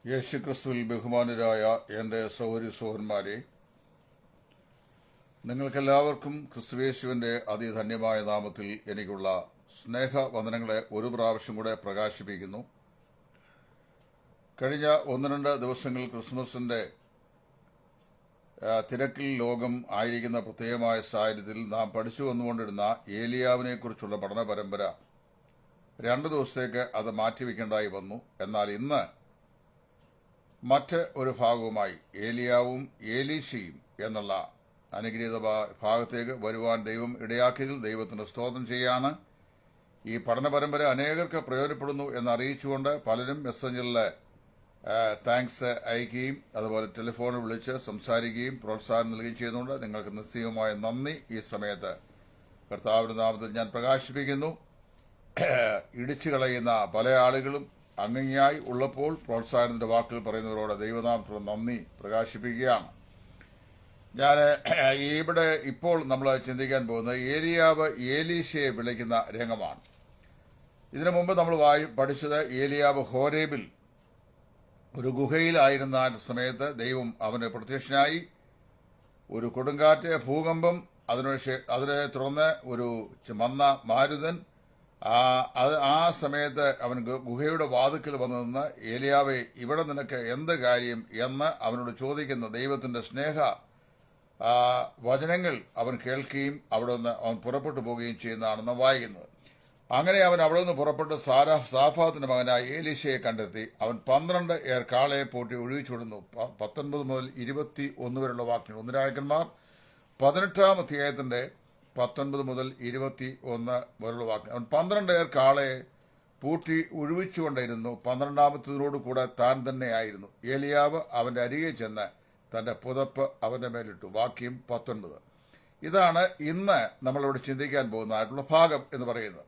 യേശുക്രിസ്തുവിൽ ബഹുമാനരായ എൻ്റെ സഹോദരന്മാരെ, നിങ്ങൾക്കെല്ലാവർക്കും ക്രിസ്തുയേശുവിൻ്റെ അതിധന്യമായ നാമത്തിൽ എനിക്കുള്ള സ്നേഹവന്ദനങ്ങളെ ഒരു പ്രാവശ്യം കൂടെ പ്രകാശിപ്പിക്കുന്നു. കഴിഞ്ഞ 1-2 ദിവസങ്ങൾ ക്രിസ്മസിൻ്റെ തിരക്കിൽ ലോകം ആയിരിക്കുന്ന പ്രത്യേകമായ സാഹചര്യത്തിൽ നാം പഠിച്ചു വന്നുകൊണ്ടിരുന്ന ഏലിയാവിനെക്കുറിച്ചുള്ള പഠന പരമ്പര 2 ദിവസത്തേക്ക് അത് മാറ്റിവെക്കേണ്ടതായി വന്നു. എന്നാൽ ഇന്ന് മറ്റ് ഒരു ഭാഗവുമായി ഏലിയാവും ഏലീശയും എന്നുള്ള അനുഗ്രഹീത ഭാഗത്തേക്ക് വരുവാൻ ദൈവം ഇടയാക്കിയതിൽ ദൈവത്തിന് സ്തോത്രം ചെയ്യാണ്. ഈ പഠന പരമ്പര അനേകർക്ക് പ്രയോജനപ്പെടുന്നു എന്നറിയിച്ചുകൊണ്ട് പലരും മെസ്സഞ്ചറിൽ താങ്ക്സ് അയക്കുകയും അതുപോലെ ടെലിഫോണിൽ വിളിച്ച് സംസാരിക്കുകയും പ്രോത്സാഹനം നൽകുകയും ചെയ്യുന്നുണ്ട്. നിങ്ങൾക്ക് നിശ്ചയമായ നന്ദി ഈ സമയത്ത് കർത്താവിന്റെ നാമത്തിൽ ഞാൻ പ്രകാശിപ്പിക്കുന്നു. ഇടിച്ചു കളയുന്ന പല ആളുകളും അങ്ങിങ്ങായി ഉള്ളപ്പോൾ പ്രോത്സാഹനത്തിന്റെ വാക്കുകൾ പറയുന്നവരോട് ദൈവനാമത്തോട് നന്ദി പ്രകാശിപ്പിക്കുകയാണ്. ഞാൻ ഇവിടെ ഇപ്പോൾ നമ്മൾ ചിന്തിക്കാൻ പോകുന്നത് ഏലിയാവ് ഏലീശയെ വിളിക്കുന്ന രംഗമാണ്. ഇതിനു മുമ്പ് നമ്മൾ പഠിച്ചത് ഏലിയാവ് ഹോരേബിൽ ഒരു ഗുഹയിലായിരുന്ന സമയത്ത് ദൈവം അവന് പ്രത്യക്ഷനായി. ഒരു കൊടുങ്കാറ്റ്, ഭൂകമ്പം, അതിനെ തുടർന്ന് ഒരു മന്ന മാരുതൻ. ആ സമയത്ത് അവൻ ഗുഹയുടെ വാതിക്കൽ വന്നു നിന്ന് ഏലിയാവെ, ഇവിടെ നിനക്ക് എന്ത് കാര്യം എന്ന് അവനോട് ചോദിക്കുന്ന ദൈവത്തിന്റെ സ്നേഹ വചനങ്ങൾ അവൻ കേൾക്കുകയും അവിടെ നിന്ന് അവൻ പുറപ്പെട്ടു പോവുകയും ചെയ്യുന്നതാണെന്ന് വായിക്കുന്നത്. അങ്ങനെ അവൻ അവിടെ നിന്ന് പുറപ്പെട്ട് സാഫാത്തിന്റെ മകനായ ഏലീശയെ കണ്ടെത്തി. അവൻ 12 ഏർ കാളയെ പൂട്ടി ഒഴിവിച്ചുവിടുന്നു. 19 മുതൽ 21 വരെയുള്ള വാക്യങ്ങൾ. 1 രാജാക്കന്മാർ 18-ാം അധ്യായത്തിന്റെ 19 മുതൽ 21 വരെയുള്ള വാക്യം. അവൻ 12 ഏർ കാളയെ പൂട്ടി ഒഴിവിച്ചുകൊണ്ടിരുന്നു. 12-ാമത്തതിനോട് കൂടെ താൻ തന്നെയായിരുന്നു. ഏലിയാവ് അവന്റെ അരികെ ചെന്ന് തന്റെ പുതപ്പ് അവന്റെ മേലിട്ടു. വാക്യം 19. ഇതാണ് ഇന്ന് നമ്മളിവിടെ ചിന്തിക്കാൻ പോകുന്നതായിട്ടുള്ള ഭാഗം എന്ന് പറയുന്നത്.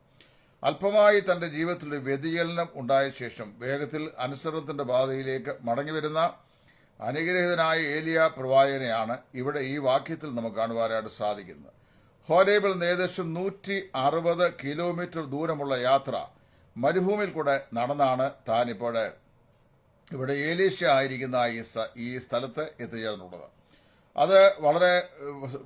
അല്പമായി തന്റെ ജീവിതത്തിൽ ഒരു വ്യതിചലനം ഉണ്ടായ ശേഷം വേഗത്തിൽ അനുസരണത്തിന്റെ പാതയിലേക്ക് മടങ്ങിവരുന്ന അനുഗ്രഹീതനായ ഏലിയ പ്രവാചകനെയാണ് ഇവിടെ ഈ വാക്യത്തിൽ നമുക്ക് കാണുവാനായിട്ട് സാധിക്കുന്നത്. ഹോരേബിൽ നിന്ന് ഏകദേശം 160 കിലോമീറ്റർ ദൂരമുള്ള യാത്ര മരുഭൂമിയിൽ കൂടെ നടന്നാണ് താനിപ്പോൾ ഇവിടെ ഏലീശ ആയിരിക്കുന്ന ഈ സ്ഥലത്ത് എത്തിച്ചേർന്നുള്ളത്. അത് വളരെ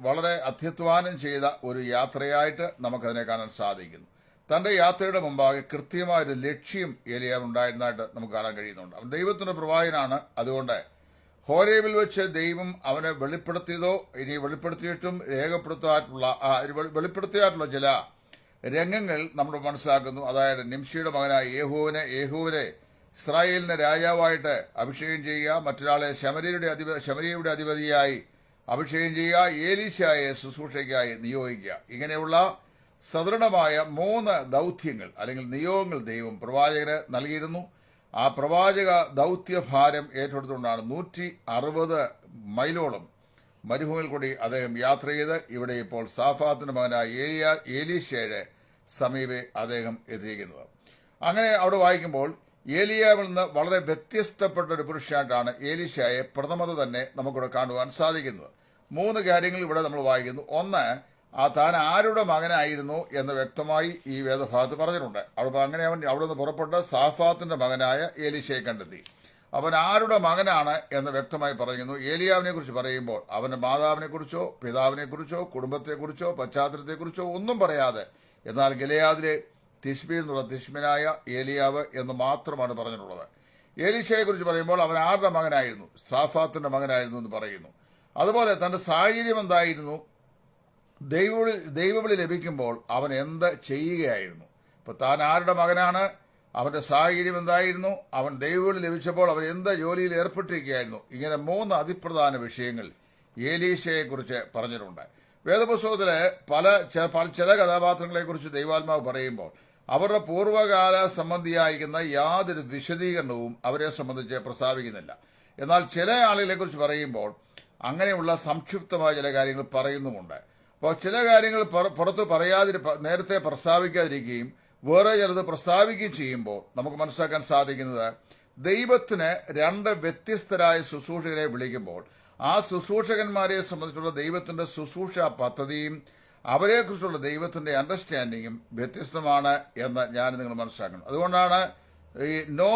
വളരെ അത്യധ്വാനം ചെയ്ത ഒരു യാത്രയായിട്ട് നമുക്കതിനെ കാണാൻ സാധിക്കുന്നു. തന്റെ യാത്രയുടെ മുമ്പാകെ കൃത്യമായൊരു ലക്ഷ്യം ഏലിയാവ് ഉണ്ടായിരുന്നതായിട്ട് നമുക്ക് കാണാൻ കഴിയുന്നുണ്ട്. അവൻ ദൈവത്തിന്റെ പ്രവാചകനാണ്. അതുകൊണ്ട് ഹോരേബിൽ വെച്ച് ദൈവം അവനെ വെളിപ്പെടുത്തിയതോ ഇനി വെളിപ്പെടുത്തിയിട്ടും വെളിപ്പെടുത്തിയായിട്ടുള്ള ചില രംഗങ്ങൾ നമ്മൾ മനസ്സിലാക്കുന്നു. അതായത് നിംഷിയുടെ മകനായ യേഹൂവിനെ ഇസ്രായേലിനെ രാജാവായിട്ട് അഭിഷേകം ചെയ്യുക, മറ്റൊരാളെ ശമരിയയുടെ അധിപതിയായി അഭിഷേകം ചെയ്യുക, ഏലീശയെ ശുശ്രൂഷയ്ക്കായി നിയോഗിക്കുക. ഇങ്ങനെയുള്ള സദൃഢമായ 3 ദൗത്യങ്ങൾ അല്ലെങ്കിൽ നിയോഗങ്ങൾ ദൈവം പ്രവാചകന് നൽകിയിരുന്നു. ആ പ്രവാചക ദൗത്യഭാരം ഏറ്റെടുത്തുകൊണ്ടാണ് 160 മൈലോളം മരുഭൂമിയിൽ കൂടി അദ്ദേഹം യാത്ര ചെയ്ത് ഇവിടെ ഇപ്പോൾ സാഫാത്തിന്റെ മകനായ ഏലീശയുടെ സമീപെ അദ്ദേഹം എത്തിയിരിക്കുന്നത്. അങ്ങനെ അവിടെ വായിക്കുമ്പോൾ ഏലിയാവിൽ നിന്ന് വളരെ വ്യത്യസ്തപ്പെട്ട ഒരു പുരുഷനായിട്ടാണ് ഏലീശയെ പ്രഥമത തന്നെ നമുക്കിവിടെ കാണുവാൻ സാധിക്കുന്നത്. 3 കാര്യങ്ങൾ ഇവിടെ നമ്മൾ വായിക്കുന്നു. ഒന്ന്, താൻ ആരുടെ മകനായിരുന്നു എന്ന് വ്യക്തമായി ഈ വേദഭാഗത്ത് പറഞ്ഞിട്ടുണ്ട്. അങ്ങനെ അവൻ അവിടെ നിന്ന് പുറപ്പെട്ട് സാഫാത്തിന്റെ മകനായ ഏലീശയെ കണ്ടെത്തി. അവൻ ആരുടെ മകനാണ് എന്ന് വ്യക്തമായി പറയുന്നു. ഏലിയാവിനെ കുറിച്ച് പറയുമ്പോൾ അവന്റെ മാതാവിനെക്കുറിച്ചോ പിതാവിനെക്കുറിച്ചോ കുടുംബത്തെക്കുറിച്ചോ പശ്ചാത്തലത്തെക്കുറിച്ചോ ഒന്നും പറയാതെ, എന്നാൽ ഗിലെയാദിലെ തിശ്ബിയിൽ നിന്നുള്ള തിശ്മിനായ ഏലിയാവ് എന്ന് മാത്രമാണ് പറഞ്ഞിട്ടുള്ളത്. ഏലീശയെ കുറിച്ച് പറയുമ്പോൾ അവൻ ആരുടെ മകനായിരുന്നു? സാഫാത്തിന്റെ മകനായിരുന്നു എന്ന് പറയുന്നു. അതുപോലെ തന്റെ സാഹചര്യം എന്തായിരുന്നു? ദൈവവിളി ലഭിക്കുമ്പോൾ അവൻ എന്ത് ചെയ്യുകയായിരുന്നു? ഇപ്പൊ താൻ ആരുടെ മകനാണ്, അവന്റെ സാഹചര്യം എന്തായിരുന്നു, അവൻ ദൈവവിളി ലഭിച്ചപ്പോൾ അവൻ എന്ത് ജോലിയിൽ ഏർപ്പെട്ടിരിക്കുകയായിരുന്നു. ഇങ്ങനെ 3 അതിപ്രധാന വിഷയങ്ങൾ ഏലീശയെ കുറിച്ച് പറഞ്ഞിട്ടുണ്ട്. വേദപുസ്തകത്തിലെ ചില കഥാപാത്രങ്ങളെ കുറിച്ച് ദൈവാത്മാവ് പറയുമ്പോൾ അവരുടെ പൂർവ്വകാല സംബന്ധിയായിരിക്കുന്ന യാതൊരു വിശദീകരണവും അവരെ സംബന്ധിച്ച് പ്രസ്താവിക്കുന്നില്ല. എന്നാൽ ചില ആളുകളെ കുറിച്ച് പറയുമ്പോൾ അങ്ങനെയുള്ള സംക്ഷിപ്തമായ ചില കാര്യങ്ങൾ പറയുന്നുമുണ്ട്. അപ്പോൾ ചില കാര്യങ്ങൾ പുറത്ത് നേരത്തെ പ്രസ്താവിക്കാതിരിക്കുകയും വേറെ ചിലത് പ്രസ്താവിക്കുകയും ചെയ്യുമ്പോൾ നമുക്ക് മനസ്സിലാക്കാൻ സാധിക്കുന്നത്, ദൈവത്തിന് 2 വ്യത്യസ്തരായ ശുശ്രൂഷകരെ വിളിക്കുമ്പോൾ ആ ശുശ്രൂഷകന്മാരെ സംബന്ധിച്ചുള്ള ദൈവത്തിന്റെ ശുശ്രൂഷ പദ്ധതിയും അവരെക്കുറിച്ചുള്ള ദൈവത്തിന്റെ അണ്ടർസ്റ്റാൻഡിങ്ങും വ്യത്യസ്തമാണ് എന്ന് ഞാൻ നിങ്ങൾ മനസ്സിലാക്കണം. അതുകൊണ്ടാണ് no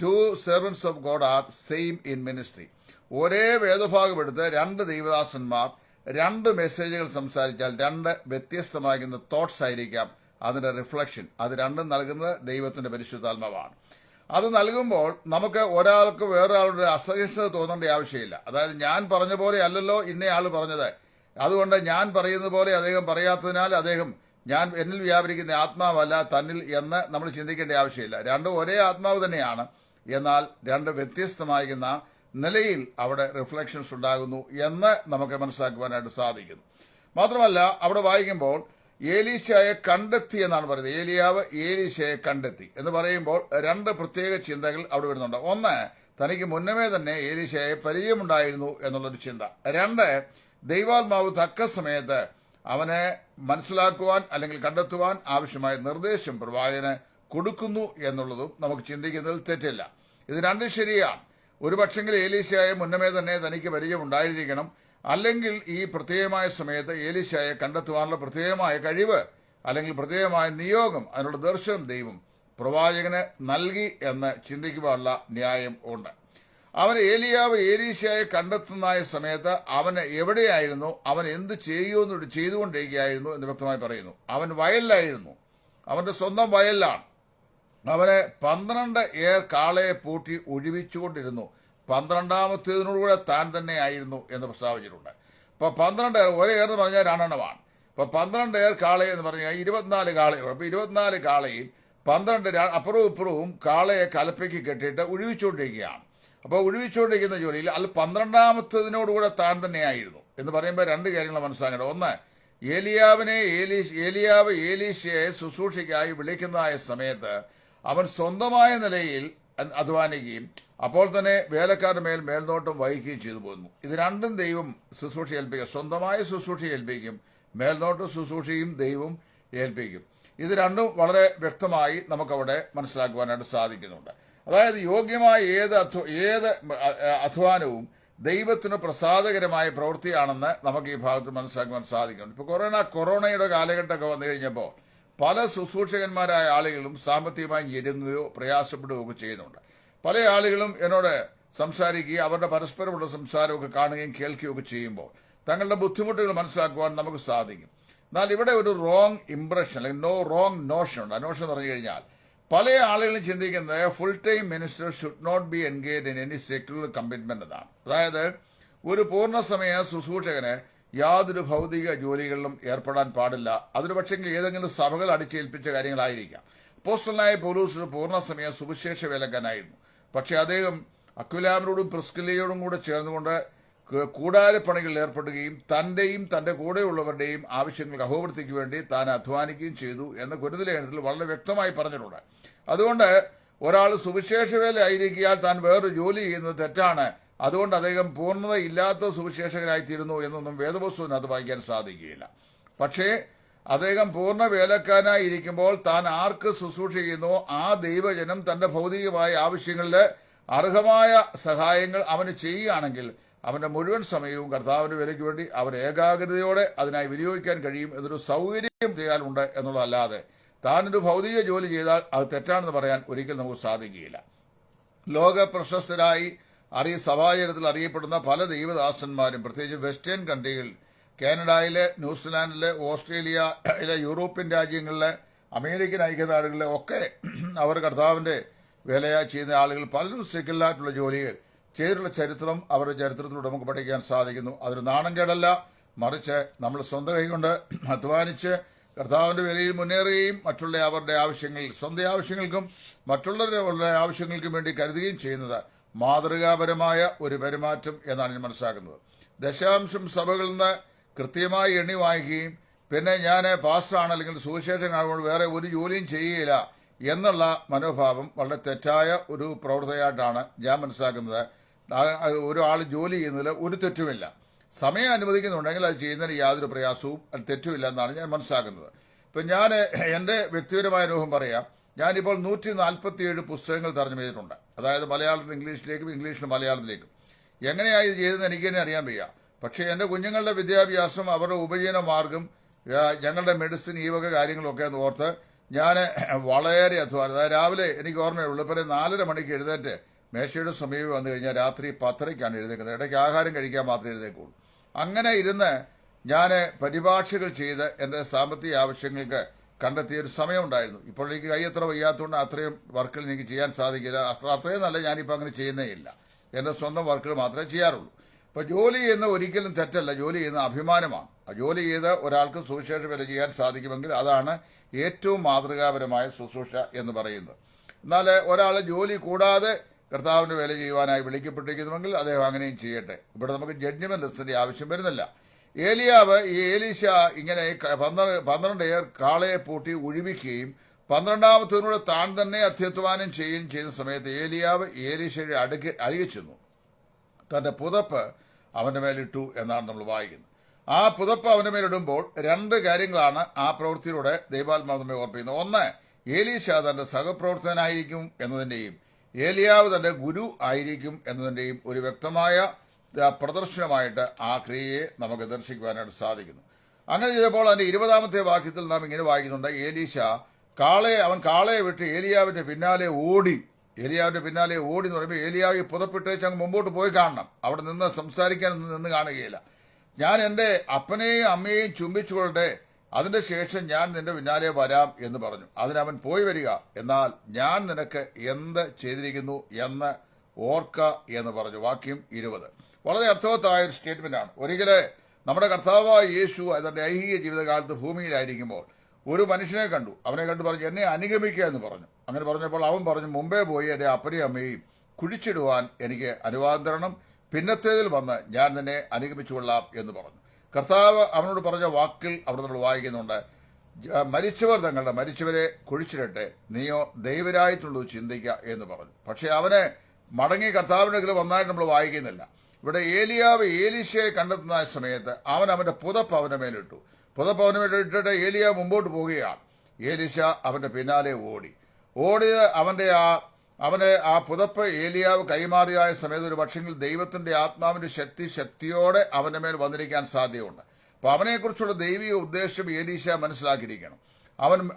two servants of God are same in ministry. ഒരേ വേദഭാഗം എടുത്ത് രണ്ട് ദൈവദാസന്മാർ രണ്ട് മെസ്സേജുകൾ സംസാരിച്ചാൽ രണ്ട് വ്യത്യസ്തമാകുന്ന തോട്ട്സ് ആയിരിക്കാം അതിന്റെ റിഫ്ലക്ഷൻ. അത് രണ്ടും നൽകുന്നത് ദൈവത്തിന്റെ പരിശുദ്ധാത്മാവാണ്. അത് നൽകുമ്പോൾ നമുക്ക് ഒരാൾക്ക് വേറൊരാളുടെ അസഹിഷ്ണുത തോന്നേണ്ട ആവശ്യമില്ല. അതായത് ഞാൻ പറഞ്ഞ പോലെ അല്ലല്ലോ ഇന്നയാൾ പറഞ്ഞത്, അതുകൊണ്ട് ഞാൻ പറയുന്നത് പോലെ അദ്ദേഹം പറയാത്തതിനാൽ അദ്ദേഹം എന്നിൽ വ്യാപരിക്കുന്ന ആത്മാവല്ല തന്നിൽ എന്ന് നമ്മൾ ചിന്തിക്കേണ്ട ആവശ്യമില്ല. രണ്ടും ഒരേ ആത്മാവ് തന്നെയാണ്, എന്നാൽ രണ്ട് വ്യത്യസ്തമാകുന്ന നിലയിൽ അവിടെ റിഫ്ലക്ഷൻസ് ഉണ്ടാകുന്നു എന്ന് നമുക്ക് മനസ്സിലാക്കുവാനായിട്ട് സാധിക്കുന്നു. മാത്രമല്ല അവിടെ വായിക്കുമ്പോൾ ഏലീശയെ കണ്ടെത്തി എന്നാണ് പറയുന്നത്. ഏലിയാവ് ഏലീശയെ കണ്ടെത്തി എന്ന് പറയുമ്പോൾ രണ്ട് പ്രത്യേക ചിന്തകൾ അവിടെ വരുന്നുണ്ട്. ഒന്ന്, തനിക്ക് മുന്നമേ തന്നെ ഏലീശയെ പരിചയമുണ്ടായിരുന്നു എന്നുള്ളൊരു ചിന്ത. രണ്ട്, ദൈവാത്മാവ് തക്ക സമയത്ത് അവനെ മനസ്സിലാക്കുവാൻ അല്ലെങ്കിൽ കണ്ടെത്തുവാൻ ആവശ്യമായ നിർദ്ദേശം പ്രവാചകന് കൊടുക്കുന്നു എന്നുള്ളതും നമുക്ക് ചിന്തിക്കുന്നതിൽ തെറ്റില്ല. ഇത് രണ്ടും ശരിയാണ്. ഒരു പക്ഷെങ്കിൽ ഏലീശയെ മുന്നമേ തന്നെ തനിക്ക് പരിചയമുണ്ടായിരിക്കണം, അല്ലെങ്കിൽ ഈ പ്രത്യേകമായ സമയത്ത് ഏലീശയെ കണ്ടെത്തുവാനുള്ള പ്രത്യേകമായ കഴിവ് അല്ലെങ്കിൽ പ്രത്യേകമായ നിയോഗം, അതിനുള്ള ദർശനം ദൈവം പ്രവാചകന് നൽകി എന്ന് ചിന്തിക്കുവാനുള്ള ന്യായം ഉണ്ട്. അവൻ ഏലിയാവ് ഏലീശയെ കണ്ടെത്തുന്ന സമയത്ത് അവന് എവിടെയായിരുന്നു, അവൻ എന്ത് ചെയ്തുകൊണ്ടിരിക്കുകയായിരുന്നു എന്ന് വ്യക്തമായി പറയുന്നു. അവൻ വയലിലായിരുന്നു, അവന്റെ സ്വന്തം വയലിലാണ്. അവന് 12 ഏർ കാളയെ പൂട്ടി ഒഴിവിച്ചുകൊണ്ടിരുന്നു. 12ാമത്തേതിനോടുകൂടെ താൻ തന്നെ ആയിരുന്നു എന്ന് പ്രസ്താവിച്ചിട്ടുണ്ട്. ഇപ്പൊ 12 ഏർ, ഒരേ ഏർ എന്ന് പറഞ്ഞാൽ 2 എണ്ണമാണ്. ഇപ്പൊ 12 ഏർ കാളയെ എന്ന് പറഞ്ഞാൽ 24 കാളയാണ്. അപ്പൊ 24 കാളയിൽ 12 അപ്പുറവും ഇപ്പുറവും കാളയെ കലപ്പയ്ക്ക് കെട്ടിയിട്ട് ഒഴിവിച്ചുകൊണ്ടിരിക്കുകയാണ്. അപ്പോൾ ഒഴിവിച്ചുകൊണ്ടിരിക്കുന്ന ജോലിയിൽ അത് 12ാമത്തേതിനോടുകൂടെ താൻ തന്നെയായിരുന്നു എന്ന് പറയുമ്പോൾ രണ്ട് കാര്യങ്ങൾ മനസ്സിലാക്കണം. ഒന്ന്, ഏലിയാവ് ഏലീശയെ ശുശ്രൂഷയ്ക്കായി വിളിക്കുന്നതായ സമയത്ത് അവൻ സ്വന്തമായ നിലയിൽ അധ്വാനിക്കുകയും അപ്പോൾ തന്നെ വേലക്കാരുടെ മേൽനോട്ടം വഹിക്കുകയും ചെയ്തു പോന്നു. ഇത് രണ്ടും ദൈവം ശുശ്രൂഷ ഏൽപ്പിക്കും. സ്വന്തമായ ശുശ്രൂഷ ഏൽപ്പിക്കും, മേൽനോട്ട ശുശ്രൂഷയും ദൈവം ഏൽപ്പിക്കും. ഇത് രണ്ടും വളരെ വ്യക്തമായി നമുക്കവിടെ മനസ്സിലാക്കുവാനായിട്ട് സാധിക്കുന്നുണ്ട്. അതായത് യോഗ്യമായ ഏത് അധ്വാനവും ദൈവത്തിന് പ്രസാദകരമായ പ്രവൃത്തിയാണെന്ന് നമുക്ക് ഈ ഭാഗത്ത് മനസ്സിലാക്കുവാൻ സാധിക്കുന്നുണ്ട്. ഇപ്പോൾ കൊറോണയുടെ കാലഘട്ടമൊക്കെ വന്നു കഴിഞ്ഞപ്പോൾ പല ശുശ്രൂഷകന്മാരായ ആളുകളും സാമ്പത്തികമായി ഞെരുങ്ങുകയോ പ്രയാസപ്പെടുകയോ ഒക്കെ ചെയ്യുന്നുണ്ട്. പല ആളുകളും എന്നോട് സംസാരിക്കുകയും അവരുടെ പരസ്പരമുള്ള സംസാരമൊക്കെ കാണുകയും കേൾക്കുകയൊക്കെ ചെയ്യുമ്പോൾ തങ്ങളുടെ ബുദ്ധിമുട്ടുകൾ മനസ്സിലാക്കുവാൻ നമുക്ക് സാധിക്കും. എന്നാൽ ഇവിടെ ഒരു റോങ് ഇംപ്രഷൻ അല്ലെങ്കിൽ റോങ് നോഷൻ ഉണ്ട്. ആ നോഷൻ പറഞ്ഞു കഴിഞ്ഞാൽ പല ആളുകളും ചിന്തിക്കുന്നത് full time minister should not be engage in any secular commitment എന്നാണ്. അതായത് ഒരു പൂർണ്ണസമയ ശുശ്രൂഷകന് യാതൊരു ഭൗതിക ജോലികളിലും ഏർപ്പെടാൻ പാടില്ല. അതിന് പക്ഷെങ്കിൽ ഏതെങ്കിലും സഭകൾ അടിച്ചേൽപ്പിച്ച കാര്യങ്ങളായിരിക്കാം. അപ്പോസ്തലനായ പൗലോസ് ഒരു പൂർണ്ണസമയ സുവിശേഷ വേലക്കാരനായിരുന്നു. പക്ഷെ അദ്ദേഹം അക്വിലാമിനോടും പ്രിസ്കില്ലയോടും കൂടെ ചേർന്നുകൊണ്ട് കൂടാരപ്പണികളിൽ ഏർപ്പെടുകയും തന്റെയും തന്റെ കൂടെയുള്ളവരുടെയും ആവശ്യങ്ങൾക്ക് അഹോവൃത്തിക്ക് വേണ്ടി താൻ അധ്വാനിക്കുകയും ചെയ്തു എന്ന് കൊരിന്ത്യലേഖനത്തിൽ വളരെ വ്യക്തമായി പറഞ്ഞിട്ടുണ്ട്. അതുകൊണ്ട് ഒരാൾ സുവിശേഷ വേല ആയിരിക്കാൻ താൻ വേറൊരു ജോലി ചെയ്യുന്നത് തെറ്റാണ്. അതുകൊണ്ട് അദ്ദേഹം പൂർണ്ണത ഇല്ലാത്ത സുവിശേഷകനായിത്തീരുന്നു എന്നൊന്നും വേദപുസ്തകത്തിന് അത് വായിക്കാൻ സാധിക്കുകയില്ല. പക്ഷേ അദ്ദേഹം പൂർണ്ണ വേലക്കാരനായിരിക്കുമ്പോൾ താൻ ആർക്ക് ശുശ്രൂഷ ചെയ്യുന്നോ ആ ദൈവജനം തന്റെ ഭൗതികമായ ആവശ്യങ്ങളിൽ അർഹമായ സഹായങ്ങൾ അവന് ചെയ്യുകയാണെങ്കിൽ അവന്റെ മുഴുവൻ സമയവും കർത്താവിന്റെ വേലയ്ക്ക് വേണ്ടി അവൻ ഏകാഗ്രതയോടെ അതിനായി വിനിയോഗിക്കാൻ കഴിയും എന്നൊരു സൗകര്യം ചെയ്യാനുണ്ട് എന്നുള്ളതല്ലാതെ താനൊരു ഭൗതിക ജോലി ചെയ്താൽ അത് തെറ്റാണെന്ന് പറയാൻ ഒരിക്കലും നമുക്ക് സാധിക്കുകയില്ല. ലോക പ്രശസ്തരായി സഭാചരത്തിൽ അറിയപ്പെടുന്ന പല ദൈവദാസന്മാരും പ്രത്യേകിച്ച് വെസ്റ്റേൺ കൺട്രികളിൽ, കാനഡയിലെ, ന്യൂസിലാൻഡിലെ, ഓസ്ട്രേലിയയിലെ, യൂറോപ്യൻ രാജ്യങ്ങളിലെ, അമേരിക്കൻ ഐക്യനാടുകളിലെ ഒക്കെ അവർ കർത്താവിന്റെ വേലയായി ചെയ്യുന്ന ആളുകൾ പലരും സെക്യുലറായിട്ടുള്ള ജോലികൾ ചെയ്തിട്ടുള്ള ചരിത്രം അവരുടെ ചരിത്രത്തിലൂടെ നമുക്ക് പഠിക്കാൻ സാധിക്കുന്നു. അതൊരു നാണംകേടല്ല, മറിച്ച് നമ്മൾ സ്വന്തം കൈകൊണ്ട് അധ്വാനിച്ച് കർത്താവിന്റെ വേലയിൽ മുന്നേറുകയും മറ്റുള്ള അവരുടെ ആവശ്യങ്ങളിൽ, സ്വന്തം ആവശ്യങ്ങൾക്കും മറ്റുള്ളവരുടെ ആവശ്യങ്ങൾക്കും വേണ്ടി കരുതുകയും ചെയ്യുന്നത് മാതൃകാപരമായ ഒരു പെരുമാറ്റം എന്നാണ് ഞാൻ മനസ്സിലാക്കുന്നത്. ദശാംശം സഭകളിൽ നിന്ന് കൃത്യമായി എണ്ണി വാങ്ങിക്കുകയും പിന്നെ ഞാൻ പാസ്റ്ററാണ് അല്ലെങ്കിൽ സുവിശേഷകനാകുമ്പോൾ വേറെ ഒരു ജോലിയും ചെയ്യുകയില്ല എന്നുള്ള മനോഭാവം വളരെ തെറ്റായ ഒരു പ്രവൃത്തിയായിട്ടാണ് ഞാൻ മനസ്സിലാക്കുന്നത്. ഒരാൾ ജോലി ചെയ്യുന്നതിൽ ഒരു തെറ്റുമില്ല. സമയം അനുവദിക്കുന്നുണ്ടെങ്കിൽ അത് ചെയ്യുന്നതിന് യാതൊരു പ്രയാസവും അത് തെറ്റുമില്ല എന്നാണ് ഞാൻ മനസ്സിലാക്കുന്നത്. ഇപ്പം ഞാൻ എൻ്റെ വ്യക്തിപരമായ അനുഭവം പറയാം. ഞാനിപ്പോൾ 147 പുസ്തകങ്ങൾ തർജ്ജമ ചെയ്തിട്ടുണ്ട്. അതായത് മലയാളത്തിൽ ഇംഗ്ലീഷിലേക്കും ഇംഗ്ലീഷിൽ മലയാളത്തിലേക്കും. എങ്ങനെയായി ഇത് ചെയ്തതെന്ന് എനിക്ക് തന്നെ അറിയാൻ വയ്യ. പക്ഷേ എൻ്റെ കുഞ്ഞുങ്ങളുടെ വിദ്യാഭ്യാസം, അവരുടെ ഉപജീവന മാർഗം, ഞങ്ങളുടെ മെഡിസിൻ, ഈ വക കാര്യങ്ങളൊക്കെ എന്ന് ഓർത്ത് ഞാൻ വളരെ അധ്വാനം, അതായത് രാവിലെ എനിക്ക് ഓർമ്മയുള്ളൂ, വെളുപ്പിനെ 4:30 മണിക്ക് എഴുന്നേറ്റ് മേശയുടെ സമീപം വന്നു കഴിഞ്ഞാൽ രാത്രി 10:30ക്കാണ് എഴുന്നേക്കുന്നത്. ഇടയ്ക്ക് ആഹാരം കഴിക്കാൻ മാത്രമേ എഴുന്നേക്കുള്ളൂ. അങ്ങനെ ഇരുന്ന് ഞാൻ പരിഭാഷകൾ ചെയ്ത് എൻ്റെ സാമ്പത്തിക ആവശ്യങ്ങൾക്ക് കണ്ടെത്തിയ ഒരു സമയമുണ്ടായിരുന്നു. ഇപ്പോൾ എനിക്ക് കൈ എത്ര വയ്യാത്തതുകൊണ്ട് അത്രയും വർക്കുകൾ എനിക്ക് ചെയ്യാൻ സാധിക്കില്ല. അത്രയും നല്ല ഞാനിപ്പോൾ അങ്ങനെ ചെയ്യുന്നേ ഇല്ല. എൻ്റെ സ്വന്തം വർക്കുകൾ മാത്രമേ ചെയ്യാറുള്ളൂ. ഇപ്പോൾ ജോലി ചെയ്യുന്ന ഒരിക്കലും തെറ്റല്ല, ജോലി ചെയ്യുന്ന അഭിമാനമാണ്. ജോലി ചെയ്ത് ഒരാൾക്ക് സുവിശേഷ വേല ചെയ്യാൻ സാധിക്കുമെങ്കിൽ അതാണ് ഏറ്റവും മാതൃകാപരമായ ശുശ്രൂഷ എന്ന് പറയുന്നത്. എന്നാൽ ഒരാൾ ജോലി കൂടാതെ കർത്താവിൻ്റെ വേല ചെയ്യുവാനായി വിളിക്കപ്പെട്ടിരിക്കുന്നുവെങ്കിൽ അദ്ദേഹം അങ്ങനെയും ചെയ്യട്ടെ. ഇവിടെ നമുക്ക് ജഡ്ജ്മെന്റ് ലിസ്റ്റിന്റെ ആവശ്യം വരുന്നില്ല. ഏലിയാവ് ഈ ഏലീശ ഇങ്ങനെ 12 കാളയെ പൂട്ടി ഒഴിപ്പിക്കുകയും 12ാമത്തതിനോട് താൻ തന്നെ അത്യധ്വാനം ചെയ്യുകയും ചെയ്ത സമയത്ത് ഏലിയാവ് ഏലീശയുടെ അരികെ ചെന്നു തന്റെ പുതപ്പ് അവന്റെ മേലിട്ടു എന്നാണ് നമ്മൾ വായിക്കുന്നത്. ആ പുതപ്പ് അവന്റെ മേലിടുമ്പോൾ 2 കാര്യങ്ങളാണ് ആ പ്രവൃത്തിയിലൂടെ ദൈവാത്മാവ് നമ്മെ ഓർപ്പിക്കുന്നത്. ഒന്ന്, ഏലീശ തന്റെ സഹപ്രവർത്തകനായിരിക്കും എന്നതിൻ്റെയും ഏലിയാവ് തന്റെ ഗുരു ആയിരിക്കും എന്നതിൻ്റെയും ഒരു വ്യക്തമായ പ്രദർശനമായിട്ട് ആ ക്രിയയെ നമുക്ക് ദർശിക്കുവാനായിട്ട് സാധിക്കുന്നു. അങ്ങനെ ചെയ്തപ്പോൾ അതിന്റെ 20ാമത്തെ വാക്യത്തിൽ നാം ഇങ്ങനെ വായിക്കുന്നുണ്ട്, ഏലീശ കാളയെ വിട്ട് ഏലിയാവിന്റെ പിന്നാലെ ഓടി. ഏലിയാവിന്റെ പിന്നാലെ ഓടി എന്ന് പറയുമ്പോൾ ഏലിയാവ് ഈ പുതപ്പിട്ടേച്ച് അങ്ങ് മുമ്പോട്ട് പോയി കാണണം. അവിടെ നിന്ന് സംസാരിക്കാൻ നിന്ന് കാണുകയില്ല. ഞാൻ എൻ്റെ അപ്പനെയും അമ്മയെയും ചുംബിച്ചുകൊള്ളട്ടെ, അതിന്റെ ശേഷം ഞാൻ നിന്റെ പിന്നാലെ വരാം എന്ന് പറഞ്ഞു. അതിനവൻ പോയി വരിക, എന്നാൽ ഞാൻ നിനക്ക് എന്ത് ചെയ്തിരിക്കുന്നു എന്ന് ഓർക്ക എന്ന് പറഞ്ഞു. വാക്യം 20. വളരെ അർത്ഥവത്തായ ഒരു സ്റ്റേറ്റ്മെന്റ് ആണ്. ഒരിക്കലെ നമ്മുടെ കർത്താവായ യേശു അതിന്റെ ഐഹിക ജീവിതകാലത്ത് ഭൂമിയിലായിരിക്കുമ്പോൾ ഒരു മനുഷ്യനെ കണ്ടു. അവനെ കണ്ടു പറഞ്ഞു, എന്നെ അനുഗമിക്കുക എന്ന് പറഞ്ഞു. അങ്ങനെ പറഞ്ഞപ്പോൾ അവൻ പറഞ്ഞു, മുമ്പേ പോയി എൻ്റെ അപ്പനെയും അമ്മയും കുഴിച്ചിടുവാൻ എനിക്ക് അനുവാദം തരണം, പിന്നത്തേതിൽ വന്ന് ഞാൻ നിന്നെ അനുഗമിച്ചുകൊള്ളാം എന്ന് പറഞ്ഞു. കർത്താവ് അവനോട് പറഞ്ഞ വാക്കിൽ അവിടെ നമ്മൾ വായിക്കുന്നുണ്ട്, മരിച്ചവർ തങ്ങളുടെ മരിച്ചവരെ കുഴിച്ചിടട്ടെ, നീയോ ദൈവരായിട്ടുള്ളത് ചിന്തിക്കുക എന്ന് പറഞ്ഞു. പക്ഷെ അവന് മടങ്ങി കർത്താവിന്റെ അടുക്കൽ വന്നായിട്ട് നമ്മൾ വായിക്കുന്നില്ല. ഇവിടെ ഏലിയാവ് ഏലീശയെ കണ്ടെത്തുന്ന സമയത്ത് അവൻ അവന്റെ പുതപ്പ് അവന്റെ മേലിട്ടു. പുതപ്പ് അവന്റെ മേലിട്ടിട്ട് ഏലിയാവ് മുമ്പോട്ട് പോവുകയാണ്. ഏലീശ അവന്റെ പിന്നാലെ ഓടിയത് അവന്റെ ആ പുതപ്പ് ഏലിയാവ് കൈമാറിയായ സമയത്ത് ഒരു പക്ഷെങ്കിൽ ദൈവത്തിന്റെ ആത്മാവിന്റെ ശക്തിയോടെ അവന്റെ മേൽ വന്നിരിക്കാൻ സാധ്യതയുണ്ട്. അപ്പൊ അവനെക്കുറിച്ചുള്ള ദൈവിക ഉദ്ദേശം ഏലീശ മനസ്സിലാക്കിയിരിക്കണം.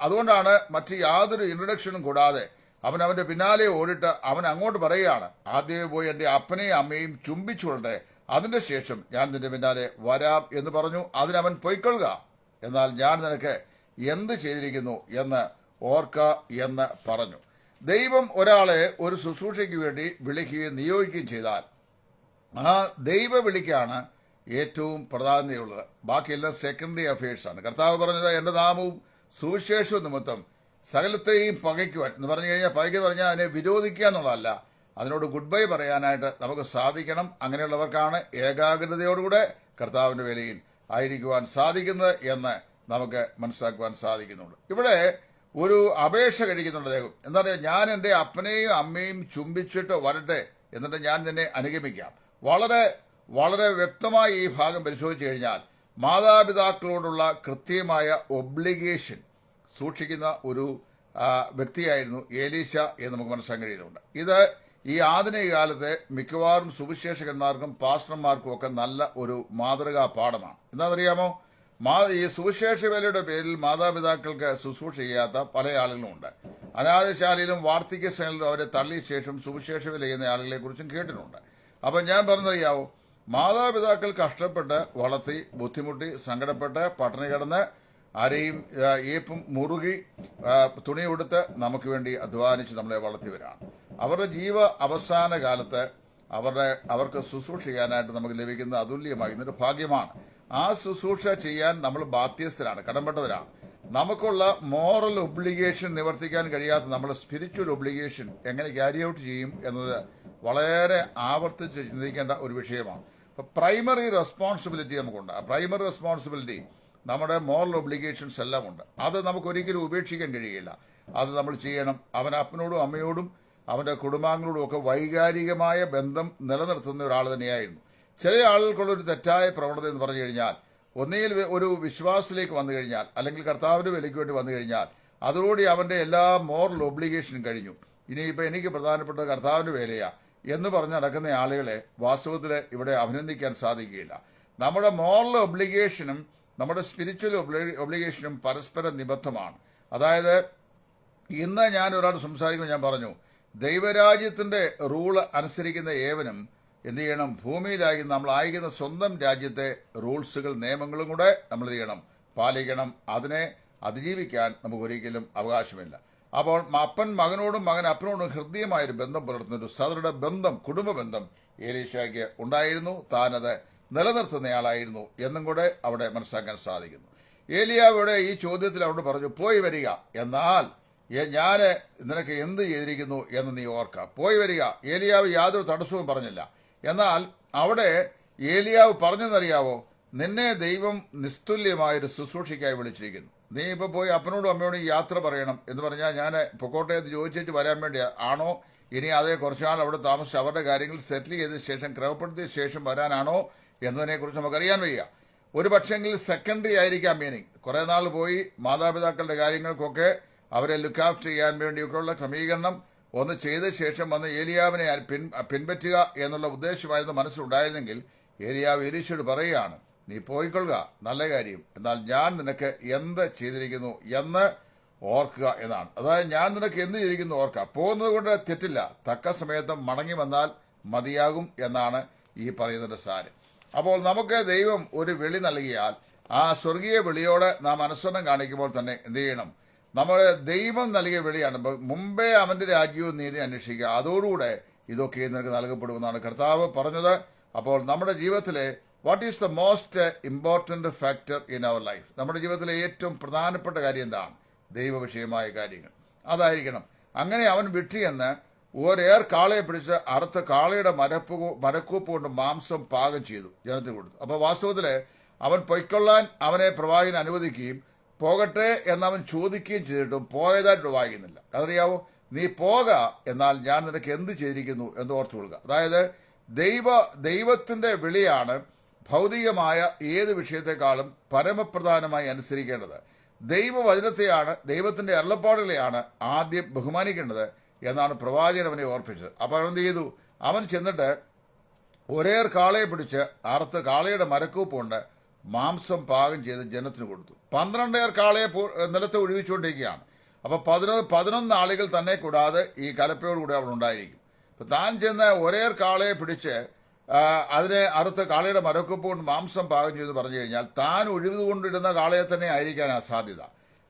അതുകൊണ്ടാണ് മറ്റ് യാതൊരു ഇൻട്രഡക്ഷനും കൂടാതെ അവന്റെ പിന്നാലെ ഓടിട്ട് അവൻ അങ്ങോട്ട് പറയുകയാണ്, ആദ്യമേ പോയി എൻ്റെ അപ്പനെയും അമ്മയും ചുംബിച്ചുകൊള്ളട്ടെ, അതിന്റെ ശേഷം ഞാൻ നിന്റെ പിന്നാലെ വരാം എന്ന് പറഞ്ഞു. അതിനവൻ പൊയ്ക്കൊള്ളുക, എന്നാൽ ഞാൻ നിനക്ക് എന്ത് ചെയ്തിരിക്കുന്നു എന്ന് ഓർക്ക എന്ന് പറഞ്ഞു. ദൈവം ഒരാളെ ഒരു ശുശ്രൂഷയ്ക്ക് വേണ്ടി വിളിക്കുകയും നിയോഗിക്കുകയും ചെയ്താൽ ആ ദൈവ വിളിക്കാണ് ഏറ്റവും പ്രാധാന്യമുള്ളത്. ബാക്കിയെല്ലാം സെക്കൻഡറി അഫയേഴ്സാണ്. കർത്താവ് പറഞ്ഞത്, എൻ്റെ നാമവും സുവിശേഷവും നിമിത്തം സകലത്തെയും പകയ്ക്കുവാൻ എന്ന് പറഞ്ഞു കഴിഞ്ഞാൽ, പകയ്ക്ക് പറഞ്ഞാൽ അതിനെ വിരോധിക്കുക എന്നുള്ളതല്ല, അതിനോട് ഗുഡ് ബൈ പറയാനായിട്ട് നമുക്ക് സാധിക്കണം. അങ്ങനെയുള്ളവർക്കാണ് ഏകാഗ്രതയോടുകൂടെ കർത്താവിന്റെ വേലയിൽ ആയിരിക്കുവാൻ സാധിക്കുന്നത് എന്ന് നമുക്ക് മനസ്സിലാക്കുവാൻ സാധിക്കുന്നുണ്ട്. ഇവിടെ ഒരു അപേക്ഷ കഴിക്കുന്നുണ്ട് അദ്ദേഹം. എന്താ പറയുക, ഞാൻ എൻ്റെ അപ്പനെയും അമ്മയും ചുംബിച്ചിട്ട് വരട്ടെ, എന്നിട്ട് ഞാൻ നിന്നെ അനുഗമിക്കാം. വളരെ വളരെ വ്യക്തമായി ഈ ഭാഗം പരിശോധിച്ചു കഴിഞ്ഞാൽ മാതാപിതാക്കളോടുള്ള കൃത്യമായ ഒബ്ലിഗേഷൻ സൂക്ഷിക്കുന്ന ഒരു വ്യക്തിയായിരുന്നു ഏലീശ എന്ന് നമുക്ക് മനസ്സിലാക്കാൻ കഴിയുന്നുണ്ട്. ഇത് ഈ ആധുനിക കാലത്തെ മിക്കവാറും സുവിശേഷകന്മാർക്കും പാസ്റ്റർമാർക്കും ഒക്കെ നല്ല ഒരു മാതൃകാ പാഠമാണ്. എന്താണെന്നറിയാമോ, ഈ സുവിശേഷ വേലയുടെ പേരിൽ മാതാപിതാക്കൾക്ക് ശുശ്രൂഷ ചെയ്യാത്ത പല ആളുകളുമുണ്ട്. അനാഥശാലയിലും വാർദ്ധക്യ സേനയിലും അവരെ തള്ളിയ ശേഷം സുവിശേഷ വേല ചെയ്യുന്ന ആളുകളെ കുറിച്ചും കേട്ടിട്ടുണ്ട്. അപ്പം ഞാൻ പറഞ്ഞറിയാവോ, മാതാപിതാക്കൾ കഷ്ടപ്പെട്ട് വളർത്തി ബുദ്ധിമുട്ടി സങ്കടപ്പെട്ട് പട്ടിണി കിടന്ന് ആരെയും ഏപ്പും മുറുകി തുണി കൊടുത്ത് നമുക്ക് വേണ്ടി അധ്വാനിച്ച് നമ്മളെ വളർത്തിയവരാണ്. അവരുടെ അവസാന കാലത്ത് അവർക്ക് ശുശ്രൂഷ ചെയ്യാനായിട്ട് നമുക്ക് ലഭിക്കുന്ന അതുല്യമാകുന്നൊരു ഭാഗ്യമാണ്. ആ ശുശ്രൂഷ ചെയ്യാൻ നമ്മൾ ബാധ്യസ്ഥരാണ്, കടമ്പെട്ടവരാണ്. നമുക്കുള്ള മോറൽ ഒബ്ലിഗേഷൻ നിവർത്തിക്കാൻ കഴിയാത്ത നമ്മുടെ സ്പിരിച്വൽ ഒബ്ലിഗേഷൻ എങ്ങനെ ക്യാരി ഔട്ട് ചെയ്യും എന്നത് വളരെ ആവർത്തിച്ച് ചിന്തിക്കേണ്ട ഒരു വിഷയമാണ്. അപ്പോൾ പ്രൈമറി റെസ്പോൺസിബിലിറ്റി നമുക്കുണ്ട്. ആ പ്രൈമറി റെസ്പോൺസിബിലിറ്റി നമ്മുടെ മോറൽ ഒബ്ലിഗേഷൻസ് എല്ലാം ഉണ്ട്. അത് നമുക്ക് ഒരിക്കലും ഉപേക്ഷിക്കാൻ കഴിയില്ല. അത് നമ്മൾ ചെയ്യണം. അവൻ അപ്പനോടും അമ്മയോടും അവൻ്റെ കുടുംബാംഗങ്ങളോടും ഒക്കെ വൈകാരികമായ ബന്ധം നിലനിർത്തുന്ന ഒരാൾ തന്നെയായിരുന്നു. ചില ആളുകൾക്കുള്ളൊരു തെറ്റായ പ്രവണത എന്ന് പറഞ്ഞു കഴിഞ്ഞാൽ, ഒന്നുകിൽ ഒരു വിശ്വാസത്തിലേക്ക് വന്നു കഴിഞ്ഞാൽ അല്ലെങ്കിൽ കർത്താവിൻ്റെ വിലയ്ക്ക് വേണ്ടി വന്നു കഴിഞ്ഞാൽ അതോടെ അവൻ്റെ എല്ലാ മോറൽ ഒബ്ലിഗേഷനും കഴിഞ്ഞു, ഇനിയിപ്പോൾ എനിക്ക് പ്രധാനപ്പെട്ട കർത്താവിൻ്റെ വേലയാ എന്ന് പറഞ്ഞ് നടക്കുന്ന ആളുകളെ വാസ്തവത്തിൽ ഇവിടെ അഭിനന്ദിക്കാൻ സാധിക്കുകയില്ല. നമ്മുടെ മോറൽ ഒബ്ലിഗേഷനും നമ്മുടെ സ്പിരിച്വൽ ഒബ്ലിഗേഷനും പരസ്പര നിബദ്ധമാണ്. അതായത് ഇന്ന് ഞാൻ ഒരാൾ സംസാരിക്കുമ്പോൾ ഞാൻ പറഞ്ഞു, ദൈവരാജ്യത്തിന്റെ റൂള് അനുസരിക്കുന്ന ഏവനും എന്ത് ചെയ്യണം? ഭൂമിയിലായി നമ്മളായിരിക്കുന്ന സ്വന്തം രാജ്യത്തെ റൂൾസുകൾ, നിയമങ്ങളും കൂടെ നമ്മൾ എന്ത് ചെയ്യണം? പാലിക്കണം. അതിനെ അതിജീവിക്കാൻ നമുക്ക് ഒരിക്കലും അവകാശമില്ല. അപ്പോൾ അപ്പൻ മകനോടും മകൻ അപ്പനോടും ഹൃദ്യമായൊരു ബന്ധം പുലർത്തുന്ന ഒരു സദൃഢ ബന്ധം, കുടുംബ ബന്ധം ഏലീശയ്ക്ക് ഉണ്ടായിരുന്നു. താനത് നിലനിർത്തുന്നയാളായിരുന്നു എന്നും കൂടെ അവിടെ മനസ്സിലാക്കാൻ സാധിക്കുന്നു. ഏലിയാവിടെ ഈ ചോദ്യത്തിൽ അവിടെ പറഞ്ഞു, പോയി വരിക, എന്നാൽ ഞാൻ നിനക്ക് എന്ത് ചെയ്തിരിക്കുന്നു എന്ന് നീ ഓർക്കുക. പോയി വരിക. ഏലിയാവ് യാതൊരു തടസ്സവും പറഞ്ഞില്ല. എന്നാൽ അവിടെ ഏലിയാവ് പറഞ്ഞെന്നറിയാവോ? നിന്നെ ദൈവം നിസ്തുല്യമായൊരു ശുശ്രൂഷയ്ക്കായി വിളിച്ചിരിക്കുന്നു. നീ ഇപ്പോൾ പോയി അപ്പനോടും അമ്മയോടും യാത്ര പറയണം എന്ന് പറഞ്ഞാൽ ഞാൻ പൊക്കോട്ടയത്ത് ചോദിച്ചു വരാൻ വേണ്ടി ആണോ, ഇനി അതേ കുറച്ചുനാൾ അവിടെ താമസിച്ച് അവരുടെ കാര്യങ്ങൾ സെറ്റിൽ ചെയ്ത ശേഷം ക്രമപ്പെടുത്തിയ ശേഷം വരാനാണോ എന്നതിനെക്കുറിച്ച് നമുക്കറിയാൻ വയ്യ. ഒരു പക്ഷെങ്കിൽ സെക്കൻഡറി ആയിരിക്കാം മീനിങ്. കുറേ നാൾ പോയി മാതാപിതാക്കളുടെ കാര്യങ്ങൾക്കൊക്കെ അവരെ ലുക്ക് ആഫ്റ്റർ ചെയ്യാൻ വേണ്ടിയൊക്കെയുള്ള ക്രമീകരണം ഒന്ന് ചെയ്ത ശേഷം വന്ന് ഏലിയാവിനെ പിൻപറ്റുക എന്നുള്ള ഉദ്ദേശമായിരുന്നു മനസ്സിലുണ്ടായിരുന്നെങ്കിൽ ഏലിയാവ് എലീശയോട് പറയുകയാണ്, നീ പോയിക്കൊള്ളുക, നല്ല കാര്യം, എന്നാൽ ഞാൻ നിനക്ക് എന്ത് ചെയ്തിരിക്കുന്നു എന്ന് ഓർക്കുക എന്നാണ്. അതായത് ഞാൻ നിനക്ക് എന്ത് ചെയ്തിരിക്കുന്നു ഓർക്കുക. പോകുന്നത് കൊണ്ട് തെറ്റില്ല, തക്ക സമയത്ത് മടങ്ങി വന്നാൽ മതിയാകും എന്നാണ് ഈ പറയുന്നതിന്റെ സാരം. അപ്പോൾ നമുക്ക് ദൈവം ഒരു വിളി നൽകിയാൽ ആ സ്വർഗീയ വിളിയോട് നാം അനുസരണം കാണിക്കുമ്പോൾ തന്നെ എന്ത് ചെയ്യണം? നമ്മുടെ ദൈവം നൽകിയ വിളിയാണ്. മുമ്പേ അവന്റെ രാജ്യവും നീതി അന്വേഷിക്കുക, അതോടുകൂടെ ഇതൊക്കെ നിനക്ക് നൽകപ്പെടുമെന്നാണ് കർത്താവ് പറഞ്ഞത്. അപ്പോൾ നമ്മുടെ ജീവിതത്തിലെ what is the most important factor in our life? നമ്മുടെ ജീവിതത്തിലെ ഏറ്റവും പ്രധാനപ്പെട്ട കാര്യം എന്താണ്? ദൈവവിഷയമായ കാര്യങ്ങൾ അതായിരിക്കണം. അങ്ങനെ അവൻ വിട്ടിയെന്ന് ഒരേർ കാളയെ പിടിച്ച് അറുത്ത കാളയുടെ മരക്കൂപ്പ് കൊണ്ട് മാംസം പാകം ചെയ്തു, ജനത്തിന് കൊടുത്തു. അപ്പോൾ വാസ്തവത്തിൽ അവൻ പൊയ്ക്കൊള്ളാൻ അവനെ പ്രവാചകൻ അനുവദിക്കുകയും പോകട്ടെ എന്നവൻ ചോദിക്കുകയും ചെയ്തിട്ടും പോയതായിട്ട് വായിക്കുന്നില്ല. അതറിയാവോ? നീ പോക, എന്നാൽ ഞാൻ നിനക്ക് എന്ത് ചെയ്തിരിക്കുന്നു എന്ന് ഓർത്തു കൊള്ളുക. അതായത് ദൈവത്തിന്റെ വിളിയാണ് ഭൗതികമായ ഏത് വിഷയത്തെക്കാളും പരമപ്രധാനമായി അനുസരിക്കേണ്ടത്. ദൈവവചനത്തെയാണ്, ദൈവത്തിന്റെ അരുളപ്പാടുകളെയാണ് ആദ്യം ബഹുമാനിക്കേണ്ടത് എന്നാണ് പ്രവാചകൻ അവനെ ഓർപ്പിച്ചത്. അപ്പോൾ അവൻ എന്ത് ചെയ്തു? അവൻ ചെന്നിട്ട് ഒരേർ കാളയെ പിടിച്ച് അറുത്ത് കാളയുടെ മരക്കൂപ്പ് കൊണ്ട് മാംസം പാകം ചെയ്ത് ജനത്തിന് കൊടുത്തു. 12 കാളയെ നിലത്ത് ഒഴിവിച്ചുകൊണ്ടിരിക്കുകയാണ്. അപ്പോൾ 11 ആളുകൾ തന്നെ കൂടാതെ ഈ കലപ്പയോടുകൂടി അവിടെ ഉണ്ടായിരിക്കും. അപ്പം താൻ ചെന്ന് ഒരേർ കാളയെ പിടിച്ച് അതിനെ അറുത്ത് കാളയുടെ മരക്കൂപ്പ് കൊണ്ട് മാംസം പാകം ചെയ്ത് പറഞ്ഞു കഴിഞ്ഞാൽ താൻ ഒഴിവുകൊണ്ടിടുന്ന കാളയെ തന്നെ ആയിരിക്കാനാ സാധ്യത.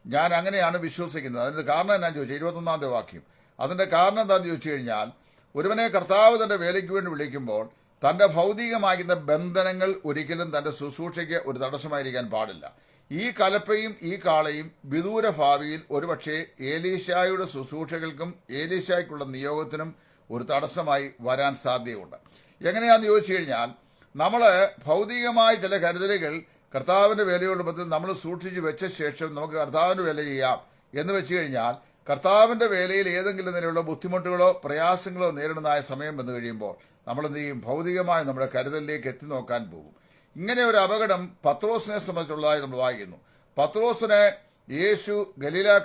ഞാൻ അങ്ങനെയാണ് വിശ്വസിക്കുന്നത്. അതിന്റെ കാരണം എന്നാന്ന് ചോദിച്ചാൽ 21-ാമത്തെ വാക്യം. അതിന്റെ കാരണം എന്താണെന്ന് ചോദിച്ചു കഴിഞ്ഞാൽ, ഒരുവനെ കർത്താവ് തന്റെ വേലയ്ക്ക് വേണ്ടി വിളിക്കുമ്പോൾ തന്റെ ഭൗതികമാകുന്ന ബന്ധനങ്ങൾ ഒരിക്കലും തന്റെ ശുശ്രൂഷയ്ക്ക് ഒരു തടസ്സമായിരിക്കാൻ പാടില്ല. ഈ കലപ്പയും ഈ കാളയും വിദൂര ഭാവിയിൽ ഒരുപക്ഷെ ഏലീശായുടെ ശുശ്രൂഷകൾക്കും ഏലീശായ്ക്കുള്ള നിയോഗത്തിനും ഒരു തടസ്സമായി വരാൻ സാധ്യതയുണ്ട്. എങ്ങനെയാണെന്ന് ചോദിച്ചു കഴിഞ്ഞാൽ, നമ്മൾ ഭൗതികമായ ചില കരുതലുകൾ കർത്താവിന്റെ വേലയോട് ബന്ധത്തിൽ നമ്മൾ സൂക്ഷിച്ചു വെച്ച ശേഷം നമുക്ക് കർത്താവിന്റെ വേല ചെയ്യാം എന്ന് വെച്ച് കഴിഞ്ഞാൽ, കർത്താവിന്റെ വേലയിൽ ഏതെങ്കിലും നിലയിലുള്ള ബുദ്ധിമുട്ടുകളോ പ്രയാസങ്ങളോ നേരിടുന്നതായ സമയം വന്നു കഴിയുമ്പോൾ നമ്മൾ എന്ത് ചെയ്യും? ഭൗതികമായി നമ്മുടെ കരുതലിലേക്ക് എത്തി നോക്കാൻ പോകും. ഇങ്ങനെ ഒരു അപകടം പത്രോസിനെ സംബന്ധിച്ചുള്ളതായി നമ്മൾ വായിക്കുന്നു. പത്രോസിനെ യേശു ഗലീല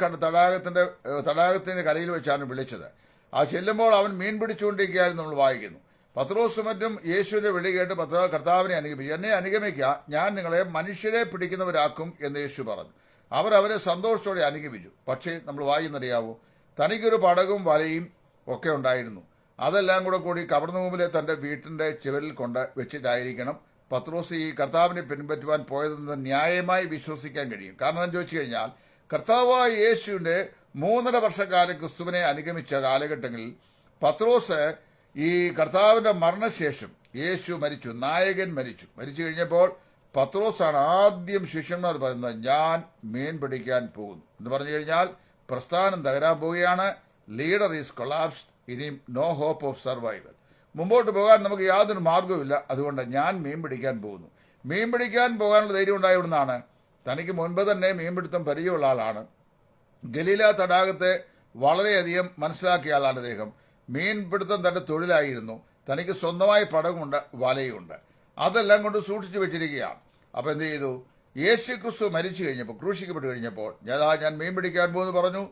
തടാകത്തിന്റെ കരയിൽ വെച്ചാണ് വിളിച്ചത്. ആ ചെല്ലുമ്പോൾ അവൻ മീൻ പിടിച്ചുകൊണ്ടിരിക്കുകയായിരുന്നു നമ്മൾ വായിക്കുന്നു. പത്രോസ് മറ്റും യേശുവിന്റെ വിളി കേട്ട് കർത്താവിനെ അനുഗമിച്ചു. എന്നെ അനുഗമിക്കുക, ഞാൻ നിങ്ങളെ മനുഷ്യരെ പിടിക്കുന്നവരാക്കും എന്ന് യേശു പറഞ്ഞു. അവരെ സന്തോഷത്തോടെ അനുഗമിച്ചു. പക്ഷേ നമ്മൾ വായിക്കുന്നറിയാവോ? തനിക്കൊരു പടകും വലയും ഒക്കെ ഉണ്ടായിരുന്നു. അതെല്ലാം കൂടി കവർന്നൂമിലെ തന്റെ വീട്ടിന്റെ ചുവരിൽ കൊണ്ട് വെച്ചിട്ടായിരിക്കണം പത്രോസ് ഈ കർത്താവിനെ പിൻപറ്റുവാൻ പോയതെന്ന് ന്യായമായി വിശ്വസിക്കാൻ കഴിയും. കാരണം എന്താ ചോദിച്ചു കഴിഞ്ഞാൽ, കർത്താവായ യേശുവിന്റെ 3.5 വർഷക്കാലം ക്രിസ്തുവിനെ അനുഗമിച്ച കാലഘട്ടങ്ങളിൽ പത്രോസ് ഈ കർത്താവിന്റെ മരണശേഷം യേശു മരിച്ചു, നായകൻ മരിച്ചു കഴിഞ്ഞപ്പോൾ പത്രോസാണ് ആദ്യം ശിഷ്യന്മാർ പറയുന്നത്, ഞാൻ മീൻ പിടിക്കാൻ പോകുന്നു എന്ന് പറഞ്ഞു കഴിഞ്ഞാൽ പ്രസ്ഥാനം തകരാൻ പോവുകയാണ്. ലീഡർ ഈസ് കൊളാപ്സ്ഡ്, ഇനിയും നോ ഹോപ്പ് ഓഫ് സർവൈവൽ. മുമ്പോട്ട് പോകാൻ നമുക്ക് യാതൊരു മാർഗവുമില്ല. അതുകൊണ്ട് ഞാൻ മീൻ പിടിക്കാൻ പോകുന്നു. മീൻ പിടിക്കാൻ പോകാനുള്ള ധൈര്യം ഉണ്ടായിരുന്നാണ്. തനിക്ക് മുൻപ് തന്നെ മീൻപിടുത്തം പരിചയമുള്ള ആളാണ്. ഗലീല തടാകത്തെ വളരെയധികം മനസ്സിലാക്കിയ ആളാണ് അദ്ദേഹം. മീൻപിടുത്തം തന്റെ തൊഴിലായിരുന്നു. തനിക്ക് സ്വന്തമായി പടകുണ്ട്, വലയുണ്ട്. അതെല്ലാം കൊണ്ട് സൂക്ഷിച്ചു വെച്ചിരിക്കുകയാണ്. അപ്പൊ എന്ത് ചെയ്തു? യേശു ക്രിസ്തു മരിച്ചു കഴിഞ്ഞപ്പോൾ, ക്രൂശിക്കപ്പെട്ട് കഴിഞ്ഞപ്പോൾ ഞാൻ മീൻ പിടിക്കാൻ പോകുന്നു പറഞ്ഞു.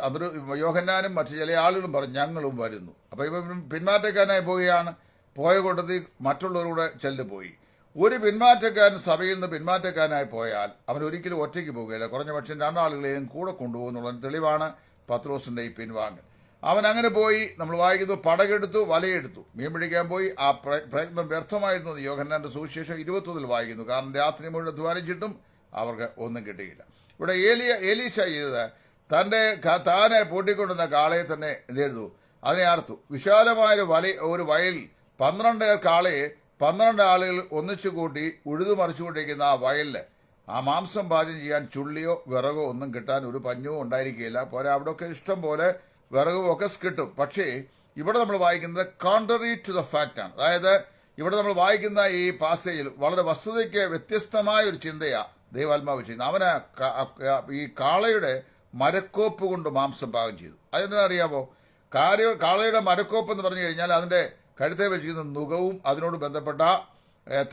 അതൊരു യോഹന്നാനും മറ്റു ചില ആളുകളും പറഞ്ഞു, ഞങ്ങളും വരുന്നു. അപ്പൊ ഇവ പിന്മാറ്റക്കാരനായി പോവുകയാണ്. പോയ കൂട്ടത്തിൽ മറ്റുള്ളവരുടെ ചെല്ലുപോയി. ഒരു പിന്മാറ്റക്കാരൻ സഭയിൽ നിന്ന് പിന്മാറ്റക്കാരനായി പോയാൽ അവൻ ഒരിക്കലും ഒറ്റയ്ക്ക് പോവുകയില്ല. കുറഞ്ഞ പക്ഷം 2 ആളുകളെയും കൂടെ കൊണ്ടുപോകുന്നുള്ള തെളിവാണ് പത്രോസിന്റെ ഈ പിൻവാങ്ങൽ. അവൻ അങ്ങനെ പോയി, നമ്മൾ വായിക്കുന്നു, പടകെടുത്തു, വലയെടുത്തു, മീൻ പിടിക്കാൻ പോയി. ആ പ്രയത്നം വ്യർത്ഥമായിരുന്നു എന്ന് യോഹന്നാന്റെ സുവിശേഷം 21 വായിക്കുന്നു. കാരണം രാത്രി മുഴുവൻ അധ്വാനിച്ചിട്ടും അവർക്ക് ഒന്നും കിട്ടിയില്ല. ഇവിടെ ഏലീശ ചെയ്തത് താനെ പൂട്ടിക്കൊണ്ടുവന്ന കാളയെ തന്നെ എന്ത് ചെയ്തു? അതിനെ അറുത്തു. വിശാലമായ ഒരു വയൽ 12 കാളയെ 12 ആളുകൾ ഒന്നിച്ചു കൂട്ടി ഉഴുതു മറിച്ചുകൊണ്ടിരിക്കുന്ന ആ വയലില് ആ മാംസം പാചകം ചെയ്യാൻ ചുള്ളിയോ വിറകോ ഒന്നും കിട്ടാൻ ഒരു പഞ്ഞവും ഉണ്ടായിരിക്കുകയില്ല. പോരാ, അവിടെയൊക്കെ ഇഷ്ടം പോലെ വിറകും ഒക്കെ കിട്ടും. പക്ഷേ ഇവിടെ നമ്മൾ വായിക്കുന്നത് കോൺട്രറി ടു ദ ഫാക്റ്റ് ആണ്. അതായത് ഇവിടെ നമ്മൾ വായിക്കുന്ന ഈ പാസേജിൽ വളരെ വസ്തുതയ്ക്ക് വ്യത്യസ്തമായ ഒരു ചിന്തയാ ദൈവാത്മാവ് ചെയ്യുന്നത്. അവന് ഈ കാളയുടെ മരക്കോപ്പ് കൊണ്ട് മാംസം പാകം ചെയ്തു. അതെന്താ അറിയാമോ? കാളയുടെ മരക്കോപ്പ് എന്ന് പറഞ്ഞു കഴിഞ്ഞാൽ അതിന്റെ കഴുത്തെ വെച്ചിരിക്കുന്ന നുകവും അതിനോട് ബന്ധപ്പെട്ട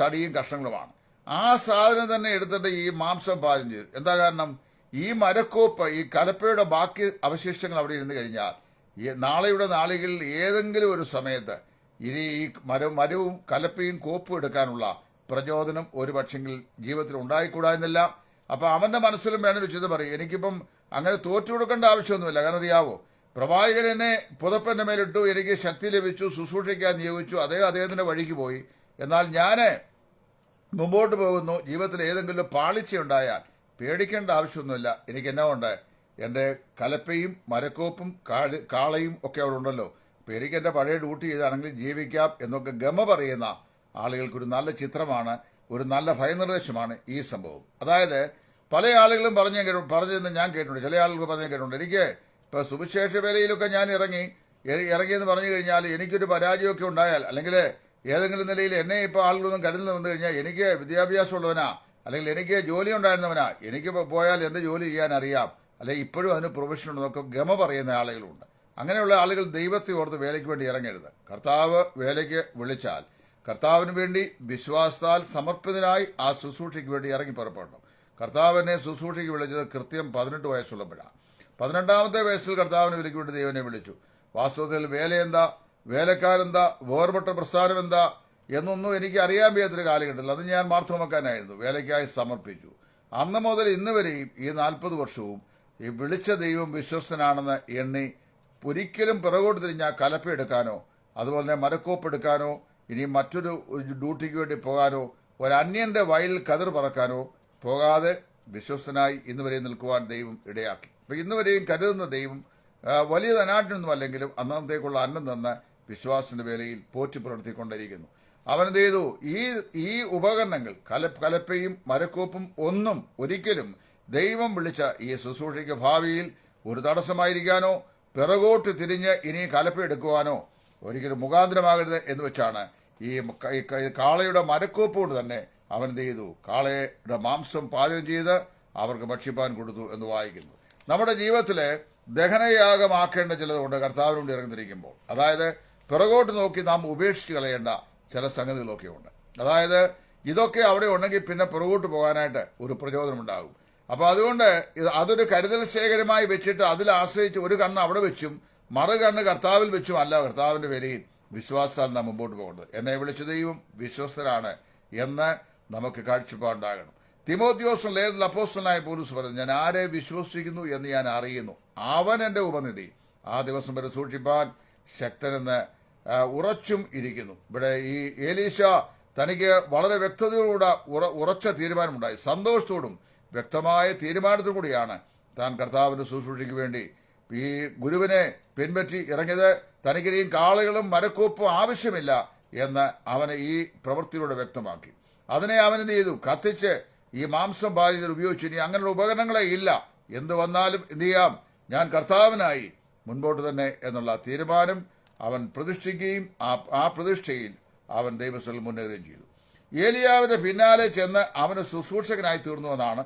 തടിയും കഷ്ണങ്ങളുമാണ്. ആ സാധനം തന്നെ എടുത്തിട്ട് ഈ മാംസം പാചകം ചെയ്തു. എന്താ കാരണം? ഈ മരക്കോപ്പ്, ഈ കലപ്പയുടെ ബാക്കി അവശിഷ്ടങ്ങൾ അവിടെ ഇരുന്ന് കഴിഞ്ഞാൽ നാളെയുടെ നാളികളിൽ ഏതെങ്കിലും ഒരു സമയത്ത് ഇനി ഈ മരവും കലപ്പയും കോപ്പും എടുക്കാനുള്ള പ്രചോദനം ഒരു പക്ഷെങ്കിൽ ജീവിതത്തിൽ ഉണ്ടായിക്കൂടായിരുന്നില്ല. അപ്പൊ അവന്റെ മനസ്സിലും വേണൊരു ചിന്ത പറയും, എനിക്കിപ്പം അങ്ങനെ തോറ്റു കൊടുക്കേണ്ട ആവശ്യമൊന്നുമില്ല. കാരണം അറിയാവോ, പ്രവാചകൻ എന്നെ പുതപ്പന്റെ മേലിട്ടു, എനിക്ക് ശക്തി ലഭിച്ചു, ശുശ്രൂഷിക്കാൻ നിയോഗിച്ചു, അദ്ദേഹത്തിന്റെ വഴിക്ക് പോയി. എന്നാൽ ഞാന് മുമ്പോട്ട് പോകുന്നു. ജീവിതത്തിൽ ഏതെങ്കിലും പാളിച്ചയുണ്ടായാൽ പേടിക്കേണ്ട ആവശ്യമൊന്നുമില്ല. എനിക്ക് എന്നാ ഉണ്ട്? എൻ്റെ കലപ്പയും മരക്കോപ്പും കാളയും ഒക്കെ അവിടെ ഉണ്ടല്ലോ. അപ്പം എനിക്ക് എൻ്റെ പഴയ ഡ്യൂട്ടി ചെയ്താണെങ്കിൽ ജീവിക്കാം എന്നൊക്കെ ഗമ പറയുന്ന ആളുകൾക്കൊരു നല്ല ചിത്രമാണ്, ഒരു നല്ല ഭയനിർദ്ദേശമാണ് ഈ സംഭവം. അതായത് പല ആളുകളും പറഞ്ഞതെന്ന് ഞാൻ കേട്ടിട്ടുണ്ട്. ചില ആളുകൾ പറഞ്ഞു കേട്ടിട്ടുണ്ട്, എനിക്ക് ഇപ്പോൾ സുവിശേഷ വേലയിലൊക്കെ ഞാൻ ഇറങ്ങിയെന്ന് പറഞ്ഞു കഴിഞ്ഞാൽ എനിക്കൊരു പരാജയമൊക്കെ ഉണ്ടായാൽ, അല്ലെങ്കിൽ ഏതെങ്കിലും നിലയിൽ എന്നെ ഇപ്പോൾ ആളുകളൊന്നും കരുതുന്നു വന്നു കഴിഞ്ഞാൽ, എനിക്ക് വിദ്യാഭ്യാസമുള്ളവനാ അല്ലെങ്കിൽ എനിക്ക് ജോലി ഉണ്ടായിരുന്നവനാ, എനിക്ക് പോയാൽ എൻ്റെ ജോലി ചെയ്യാൻ അറിയാം, അല്ലെങ്കിൽ ഇപ്പോഴും അതിന് പ്രൊഫഷൻ ഉണ്ടെന്നൊക്കെ ഗമ പറയുന്ന ആളുകളുണ്ട്. അങ്ങനെയുള്ള ആളുകൾ ദൈവത്തെ ഓർത്ത് വേലയ്ക്ക് വേണ്ടി ഇറങ്ങരുത്. കർത്താവ് വേലയ്ക്ക് വിളിച്ചാൽ കർത്താവിന് വേണ്ടി വിശ്വാസത്താൽ സമർപ്പിതനായി ആ ശുശ്രൂഷയ്ക്ക് വേണ്ടി ഇറങ്ങി പുറപ്പെടണം. കർത്താവിനെ ശുശ്രൂഷയ്ക്ക് വിളിച്ചത് കൃത്യം 18 വയസ്സുള്ളപ്പോഴാണ്. 18ാമത്തെ വയസ്സിൽ കർത്താവിന് വിലയ്ക്ക് വേണ്ടി ദൈവനെ വിളിച്ചു. വാസ്തവത്തിൽ വേലയെന്താ, വേലക്കാരെന്താ, വേർപെട്ട പ്രസ്ഥാനം എന്താ എന്നൊന്നും എനിക്ക് അറിയാൻ വയ്യാത്തൊരു കാലഘട്ടത്തിൽ അത് ഞാൻ മാർത്തമാക്കാനായിരുന്നു. വേലയ്ക്കായി സമർപ്പിച്ചു. അന്ന് മുതൽ ഇന്ന് വരെയും ഈ 40 വർഷവും ഈ വിളിച്ച ദൈവം വിശ്വസ്തനാണെന്ന് എണ്ണി ഒരിക്കലും പിറകോട്ട് തിരിഞ്ഞ കലപ്പയെടുക്കാനോ അതുപോലെ തന്നെ മരക്കോപ്പെടുക്കാനോ ഇനി മറ്റൊരു ഡ്യൂട്ടിക്ക് വേണ്ടി പോകാനോ ഒരന്യന്റെ വയലിൽ കതിർ പറക്കാനോ പോകാതെ വിശ്വസ്തനായി ഇന്ന് വരെ നിൽക്കുവാൻ ദൈവം ഇടയാക്കി. അപ്പൊ ഇന്ന് വരെയും കരുതുന്ന ദൈവം വലിയ ധനാഠ്യമൊന്നും അല്ലെങ്കിലും അന്നത്തേക്കുള്ള അന്നം തന്ന് വിശ്വാസത്തിന്റെ വേലയിൽ പോറ്റി പുലർത്തിക്കൊണ്ടിരിക്കുന്നു. അവനെന്ത് ചെയ്തു? ഈ ഉപകരണങ്ങൾ കലപ്പയും മരക്കോപ്പും ഒന്നും ഒരിക്കലും ദൈവം വിളിച്ച ഈ ശുശ്രൂഷയ്ക്ക് ഭാവിയിൽ ഒരു തടസ്സമായിരിക്കാനോ പിറകോട്ട് തിരിഞ്ഞ് ഇനി കലപ്പയെടുക്കുവാനോ ഒരിക്കലും മുഖാന്തരമാകരുത് എന്ന് വെച്ചാണ് ഈ കാളയുടെ മരക്കോപ്പ് കൊണ്ട് തന്നെ അവൻ എന്ത് ചെയ്തു? കാളയുടെ മാംസം പാചകം ചെയ്ത് അവർക്ക് ഭക്ഷിപ്പാൻ കൊടുത്തു എന്ന് വായിക്കുന്നു. നമ്മുടെ ജീവിതത്തിലെ ദഹനയാഗമാക്കേണ്ട ചിലതുകൊണ്ട് കർത്താവിനോട് ഇറങ്ങിത്തിരിക്കുമ്പോൾ, അതായത് പിറകോട്ട് നോക്കി നാം ഉപേക്ഷിച്ച് കളയേണ്ട ചില സംഗതികളൊക്കെ ഉണ്ട്. അതായത് ഇതൊക്കെ അവിടെ ഉണ്ടെങ്കിൽ പിന്നെ പുറകോട്ട് പോകാനായിട്ട് ഒരു പ്രചോദനം ഉണ്ടാകും. അപ്പൊ അതുകൊണ്ട് അതൊരു കരുതൽ ശേഖരമായി വെച്ചിട്ട് അതിൽ ആശ്രയിച്ച് ഒരു കണ്ണ് അവിടെ വെച്ചും മറുകണ്ണ് കർത്താവിൽ വെച്ചും അല്ല കർത്താവിന്റെ വിലയിൽ വിശ്വാസത്താൽ നാം മുമ്പോട്ട് പോകേണ്ടത്. എന്നെ വിളിച്ച ദൈവം വിശ്വസ്തനാണ് എന്ന് നമുക്ക് കാഴ്ചപ്പാടുണ്ടാകണം. തിമോത്തിയോസ് ലേഖനത്തിൽ അപ്പോസ്തലനായ പൗലോസ് പറഞ്ഞു, ഞാൻ ആരെ വിശ്വസിക്കുന്നു എന്ന് ഞാൻ അറിയുന്നു, അവൻ എന്റെ ഉപനിധി, ആ ദിവസം വരെ സൂക്ഷിപ്പാൻ ശക്തനെന്ന് ഉറച്ചും ഇരിക്കുന്നു. ഇവിടെ ഈ ഏലീശ തനിക്ക് വളരെ വ്യക്തതയോടുകൂടെ ഉറച്ച തീരുമാനമുണ്ടായി. സന്തോഷത്തോടും വ്യക്തമായ തീരുമാനത്തോടു കൂടിയാണ് താൻ കർത്താവിന്റെ ശുശ്രൂഷയ്ക്ക് വേണ്ടി ഈ ഗുരുവിനെ പിൻപറ്റി ഇറങ്ങിയത്. തനിക്കിനിയും കാളുകളും മരക്കോപ്പും ആവശ്യമില്ല എന്ന് അവന് ഈ പ്രവൃത്തിയിലൂടെ വ്യക്തമാക്കി. അതിനെ അവൻ എന്ത് ചെയ്തു? കത്തിച്ച് ഈ മാംസം പാചകത്തിൽ ഉപയോഗിച്ചു. ഇനി അങ്ങനെയുള്ള ഉപകരണങ്ങളെ ഇല്ല, എന്തു വന്നാലും എന്ത് ചെയ്യാം, ഞാൻ കർത്താവിനായി മുൻപോട്ട് തന്നെ എന്നുള്ള തീരുമാനം അവൻ പ്രതിഷ്ഠിക്കുകയും ആ പ്രതിഷ്ഠയിൽ അവൻ ദൈവസ്ഥലിൽ മുന്നേറുകയും ചെയ്തു. ഏലിയാവിന്റെ പിന്നാലെ ചെന്ന് അവന് ശുശ്രൂഷകനായി തീർന്നുവെന്നാണ്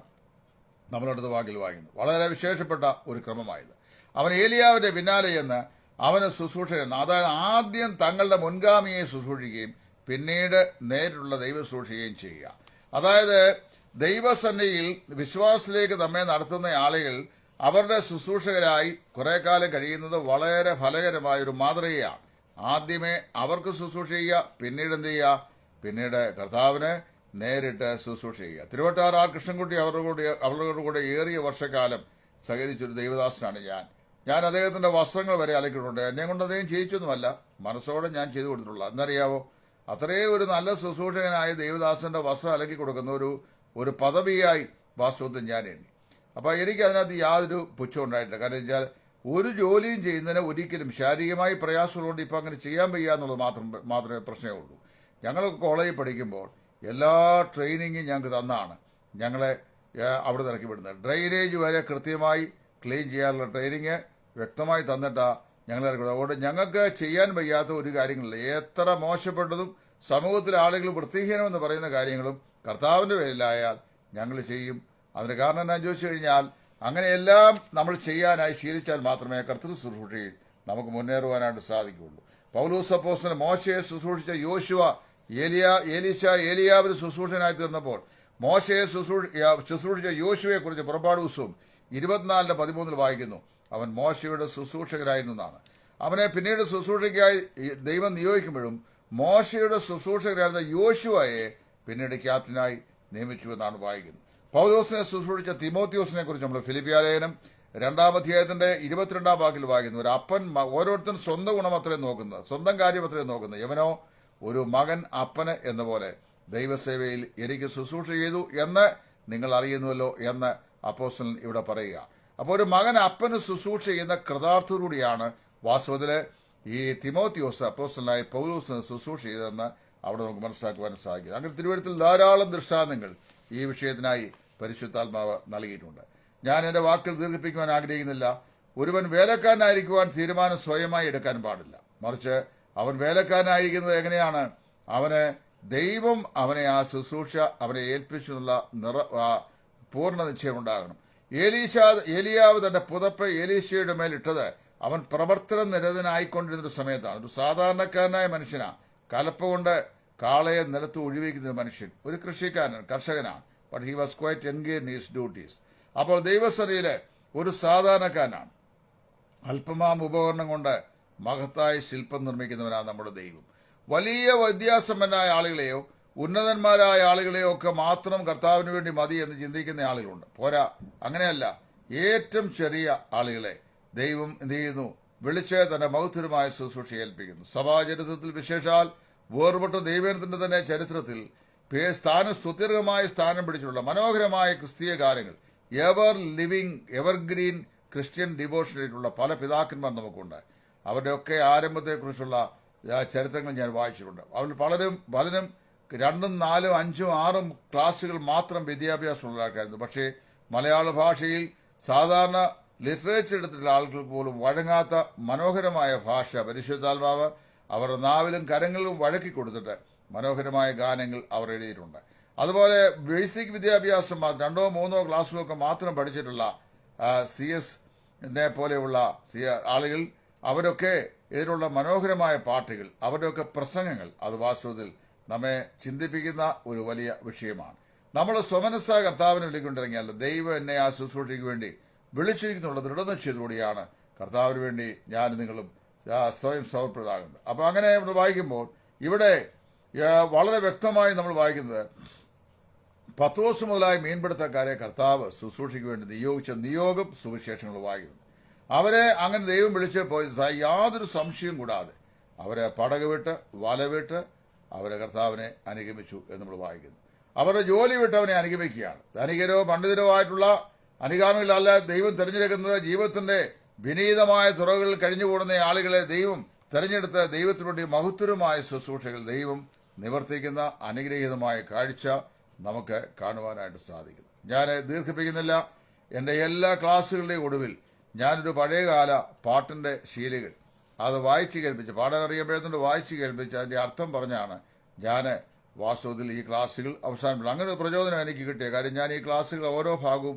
നമ്മളടുത്ത വാക്കിൽ വായിക്കുന്നത്. വളരെ വിശേഷപ്പെട്ട ഒരു ക്രമമായത്. അവൻ ഏലിയാവിന്റെ പിന്നാലെ ചെന്ന് അവന് ശുശ്രൂഷകൻ, അതായത് ആദ്യം തങ്ങളുടെ മുൻഗാമിയെ ശുശ്രൂഷിക്കുകയും പിന്നീട് നേരിട്ടുള്ള ദൈവ ശുശ്രൂഷിക്കുകയും ചെയ്യുക. അതായത് ദൈവസന്നിധിയിൽ വിശ്വാസത്തിലേക്ക് നമ്മെ നടത്തുന്ന ആളുകൾ അവരുടെ ശുശ്രൂഷകരായി കുറെ കാലം കഴിയുന്നത് വളരെ ഫലകരമായ ഒരു മാതൃകയാണ്. ആദ്യമേ അവർക്ക് ശുശ്രൂഷ ചെയ്യുക, പിന്നീട് എന്ത് ചെയ്യുക, പിന്നീട് കർത്താവിന് നേരിട്ട് ശുശ്രൂഷ ചെയ്യുക. തിരുവട്ടാർ ആർ കൃഷ്ണൻകുട്ടി അവരുടെ കൂടെ ഏറിയ വർഷക്കാലം സഹകരിച്ചൊരു ദൈവദാസനാണ് ഞാൻ. ഞാൻ അദ്ദേഹത്തിൻ്റെ വസ്ത്രങ്ങൾ വരെ അലക്കിയിട്ടുണ്ട്. എന്നെ കൊണ്ട് അദ്ദേഹം ചെയ്യിച്ചൊന്നുമല്ല, മനസ്സോടെ ഞാൻ ചെയ്തു കൊടുത്തിട്ടുള്ള. എന്നറിയാവോ, അത്രയും ഒരു നല്ല ശുശ്രൂഷകനായ ദേവദാസന്റെ വസ്ത്രം അലക്കി കൊടുക്കുന്ന ഒരു പദവിയായി വാസ്തവത്തിൽ ഞാൻ എണ്ണി. അപ്പോൾ എനിക്ക് അതിനകത്ത് യാതൊരു പുച്ഛം ഉണ്ടായിട്ടില്ല. കാരണം വെച്ചാൽ ഒരു ജോലിയും ചെയ്യുന്നതിന് ഒരിക്കലും ശാരീരികമായി പ്രയാസമുള്ളതുകൊണ്ട് ഇപ്പം അങ്ങനെ ചെയ്യാൻ വയ്യ എന്നുള്ളത് മാത്രമേ പ്രശ്നമേ ഉള്ളൂ. ഞങ്ങളൊക്കെ കോളേജിൽ പഠിക്കുമ്പോൾ എല്ലാ ട്രെയിനിങ്ങും ഞങ്ങൾക്ക് തന്നാണ് ഞങ്ങളെ അവിടെ ഇറക്കി വിടുന്നത്. ഡ്രെയിനേജ് വരെ കൃത്യമായി ക്ലീൻ ചെയ്യാനുള്ള ട്രെയിനിങ് വ്യക്തമായി തന്നിട്ടാണ് ഞങ്ങളെ ഇറക്കി വിടുന്നത്. അതുകൊണ്ട് ഞങ്ങൾക്ക് ചെയ്യാൻ വയ്യാത്ത ഒരു കാര്യങ്ങളില്ല. എത്ര മോശപ്പെട്ടതും സമൂഹത്തിലെ ആളുകൾ വൃത്തിഹീനമെന്ന് പറയുന്ന കാര്യങ്ങളും കർത്താവിൻ്റെ പേരിലായാൽ ഞങ്ങൾ ചെയ്യും. അതിന് കാരണം എന്താണെന്ന് ചോദിച്ചു കഴിഞ്ഞാൽ, അങ്ങനെയെല്ലാം നമ്മൾ ചെയ്യാനായി ശീലിച്ചാൽ മാത്രമേ കർത്തൃ ശുശ്രൂഷയിൽ നമുക്ക് മുന്നേറുവാനായിട്ട് സാധിക്കുകയുള്ളൂ. പൗലോസ് അപ്പോസ്തലൻ മോശയെ ശുശ്രൂഷിച്ച യോശുവ, ഏലിയാവിന് ശുശ്രൂഷനായി തീർന്നപ്പോൾ മോശയെ ശുശ്രൂഷിച്ച യോശുവയെക്കുറിച്ച് പുറപ്പാട് പുസ്തകം 24:13 വായിക്കുന്നു. അവൻ മോശയുടെ ശുശ്രൂഷകരായിരുന്നതാണ്. അവനെ പിന്നീട് ശുശ്രൂഷയ്ക്കായി ദൈവം നിയോഗിക്കുമ്പോഴും മോശയുടെ ശുശ്രൂഷകരായിരുന്ന യോശുവയെ പിന്നീട് ക്യാപ്റ്റനായി നിയമിച്ചു എന്നാണ് വായിക്കുന്നത്. പൗലോസിനെ ശുശ്രൂഷിച്ച തിമോത്തിയോസിനെ കുറിച്ച് നമ്മൾ ഫിലിപ്പിയ ലേഖനം 2-ാം അധ്യായത്തിന്റെ 22-ാം വാക്കിൽ വായിക്കുന്നു. ഒരു അപ്പൻ ഓരോരുത്തരും സ്വന്തം ഗുണമത്രയും നോക്കുന്നത്, സ്വന്തം കാര്യമത്രയും നോക്കുന്നത്. യവനോ ഒരു മകൻ അപ്പന് എന്ന പോലെ ദൈവസേവയിൽ എനിക്ക് ശുശ്രൂഷ ചെയ്തു എന്ന് നിങ്ങൾ അറിയുന്നുവല്ലോ എന്ന് അപ്പോസ്തലൻ ഇവിടെ പറയുക. അപ്പോൾ ഒരു മകൻ അപ്പന് ശുശ്രൂഷ ചെയ്യുന്ന കൃതാർത്ഥതയോടെയാണ് വാസ്തവത്തിൽ ഈ തിമോത്തിയോസ് അപ്പോസ്തലനായ പൗലോസിന് ശുശ്രൂഷ ചെയ്തതെന്ന് അവിടെ നമുക്ക് മനസ്സിലാക്കുവാൻ സാധിക്കും. അങ്ങനെ തിരുവഴുത്തിൽ ധാരാളം ദൃഷ്ടാന്തങ്ങൾ ഈ വിഷയത്തിനായി പരിശുദ്ധാത്മാവ് നൽകിയിട്ടുണ്ട്. ഞാൻ എൻ്റെ വാക്കുകൾ ദീർഘിപ്പിക്കുവാൻ ആഗ്രഹിക്കുന്നില്ല. ഒരുവൻ വേലക്കാരനായിരിക്കുവാൻ തീരുമാനം സ്വയമായി എടുക്കാൻ പാടില്ല. മറിച്ച് അവൻ വേലക്കാരനായിരിക്കുന്നത് എങ്ങനെയാണ്? അവന് ദൈവം അവനെ ആ ശുശ്രൂഷ അവനെ ഏൽപ്പിച്ചെന്നുള്ള പൂർണ്ണ നിശ്ചയമുണ്ടാകണം. ഏലിയാവ് തന്റെ പുതപ്പ് എലീശയുടെ മേലിട്ടത് അവൻ പ്രവർത്തനം നിരതനായിക്കൊണ്ടിരുന്ന സമയത്താണ്. ഒരു സാധാരണക്കാരനായ മനുഷ്യനാ, കലപ്പ കൊണ്ട് കാളയെ നിലത്ത് ഒഴിവിക്കുന്ന മനുഷ്യൻ, ഒരു കർഷകനാണ്. But he was quite engage in his duties. അപ്പോൾ ദൈവസഭയിലെ ഒരു സാധാരണക്കാരനാണ്. അല്പമാം ഉപകരണം കൊണ്ട് മഹത്തായ ശില്പം നിർമ്മിക്കുന്നവനാണ് നമ്മുടെ ദൈവം. വലിയ വിദ്യാസമ്പന്നരായ ആളുകളെയോ ഉന്നതന്മാരായ ആളുകളെയോ ഒക്കെ മാത്രം കർത്താവിന് വേണ്ടി മതി എന്ന് ചിന്തിക്കുന്ന ആളുകളുണ്ട്. പോരാ, അങ്ങനെയല്ല. ഏറ്റവും ചെറിയ ആളുകളെ ദൈവം എന്ത് ചെയ്യുന്നു? വിളിച്ച് തന്റെ മഹത്വരമായ ശുശ്രൂഷ ഏൽപ്പിക്കുന്നു. സഭാചരിത്രത്തിൽ വിശേഷാൽ വേർപെട്ട ദൈവത്തിന്റെ തന്നെ ചരിത്രത്തിൽ സ്തുത്യർഹമായ സ്ഥാനം പിടിച്ചിട്ടുള്ള മനോഹരമായ ക്രിസ്തീയ ഗാനങ്ങൾ, എവർഗ്രീൻ ക്രിസ്ത്യൻ ഡിവോഷനായിട്ടുള്ള പല പിതാക്കന്മാർ നമുക്കുണ്ട്. അവരുടെയൊക്കെ ആരംഭത്തെക്കുറിച്ചുള്ള ചരിത്രങ്ങൾ ഞാൻ വായിച്ചിട്ടുണ്ട്. അവർ പലരും 2, 4, 5, 6 ക്ലാസ്സുകൾ മാത്രം വിദ്യാഭ്യാസമുള്ള ആൾക്കാരായിരുന്നു. പക്ഷേ മലയാള ഭാഷയിൽ സാധാരണ ലിറ്ററേച്ചർ എടുത്തിട്ടുള്ള ആളുകൾക്ക് പോലും വഴങ്ങാത്ത മനോഹരമായ ഭാഷ പരിശുദ്ധാത്മാവ് അവരുടെ നാവിലും കരങ്ങളിലും വഴക്കി കൊടുത്തിട്ട് മനോഹരമായ ഗാനങ്ങൾ അവർ എഴുതിയിട്ടുണ്ട്. അതുപോലെ ബേസിക് വിദ്യാഭ്യാസം 2, 3 ക്ലാസ്സുകളൊക്കെ മാത്രം പഠിച്ചിട്ടുള്ള CS പോലെയുള്ള ആളുകൾ, അവരൊക്കെ ഇതിലുള്ള മനോഹരമായ പാട്ടുകൾ, അവരുടെയൊക്കെ പ്രസംഗങ്ങൾ, അത് വാസ്തവത്തിൽ നമ്മെ ചിന്തിപ്പിക്കുന്ന ഒരു വലിയ വിഷയമാണ്. നമ്മൾ സ്വമനസ്സ കർത്താവിനെ വിളിക്കൊണ്ടിറങ്ങിയാൽ ദൈവം എന്നെ ആ ശുശ്രൂഷയ്ക്ക് വേണ്ടി വിളിച്ചിരിക്കുന്നുള്ള ദൃഢനിശ്ചയത്തോടെയാണ് കർത്താവിന് വേണ്ടി ഞാൻ നിങ്ങളും സ്വയം സമർപ്പിതരാകുന്നത്. അപ്പോൾ അങ്ങനെ നമ്മൾ വായിക്കുമ്പോൾ ഇവിടെ വളരെ വ്യക്തമായി നമ്മൾ വായിക്കുന്നത്, പത്രോസ് മുതലായ മീൻപിടുത്തക്കാരെ കർത്താവ് ശുശ്രൂഷയ്ക്ക് വേണ്ടി നിയോഗിച്ച നിയോഗം സുവിശേഷങ്ങൾ വായിക്കുന്നു. അവരെ അങ്ങനെ ദൈവം വിളിച്ച് പോയി യാതൊരു സംശയവും കൂടാതെ അവരെ പടക് വിട്ട് വലവിട്ട് അവരെ കർത്താവിനെ അനുഗമിച്ചു എന്ന് നമ്മൾ വായിക്കുന്നു. അവരുടെ ജോലി വിട്ട് അവനെ അനുഗമിക്കുകയാണ്. ധനികരോ പണ്ഡിതരോ ആയിട്ടുള്ള അനുഗാമികളല്ല ദൈവം തിരഞ്ഞെടുക്കുന്നത്. ജീവിതത്തിന്റെ വിനീതമായ തുറകളിൽ കഴിഞ്ഞുകൂടുന്ന ആളുകളെ ദൈവം തിരഞ്ഞെടുത്ത് ദൈവത്തിനു വേണ്ടി മഹത്വരമായ ശുശ്രൂഷകൾ ദൈവം നിവർത്തിക്കുന്ന അനുഗ്രഹീതമായ കാഴ്ച നമുക്ക് കാണുവാനായിട്ട് സാധിക്കും. ഞാൻ ദീർഘിപ്പിക്കുന്നില്ല. എൻ്റെ എല്ലാ ക്ലാസ്സുകളുടെയും ഒടുവിൽ ഞാനൊരു പഴയകാല പാട്ടിൻ്റെ ശീലുകൾ അത് വായിച്ച് കേൾപ്പിച്ച്, പാടാൻ അറിയപ്പെടുന്നുണ്ട്, വായിച്ച് കേൾപ്പിച്ച് അതിൻ്റെ അർത്ഥം പറഞ്ഞാണ് ഞാൻ വാസ്തവത്തിൽ ഈ ക്ലാസ്സുകൾ അവസാനിപ്പിച്ചത്. അങ്ങനെ ഒരു പ്രചോദനം എനിക്ക് കിട്ടിയ കാര്യം, ഞാൻ ഈ ക്ലാസ്സുകൾ ഓരോ ഭാഗവും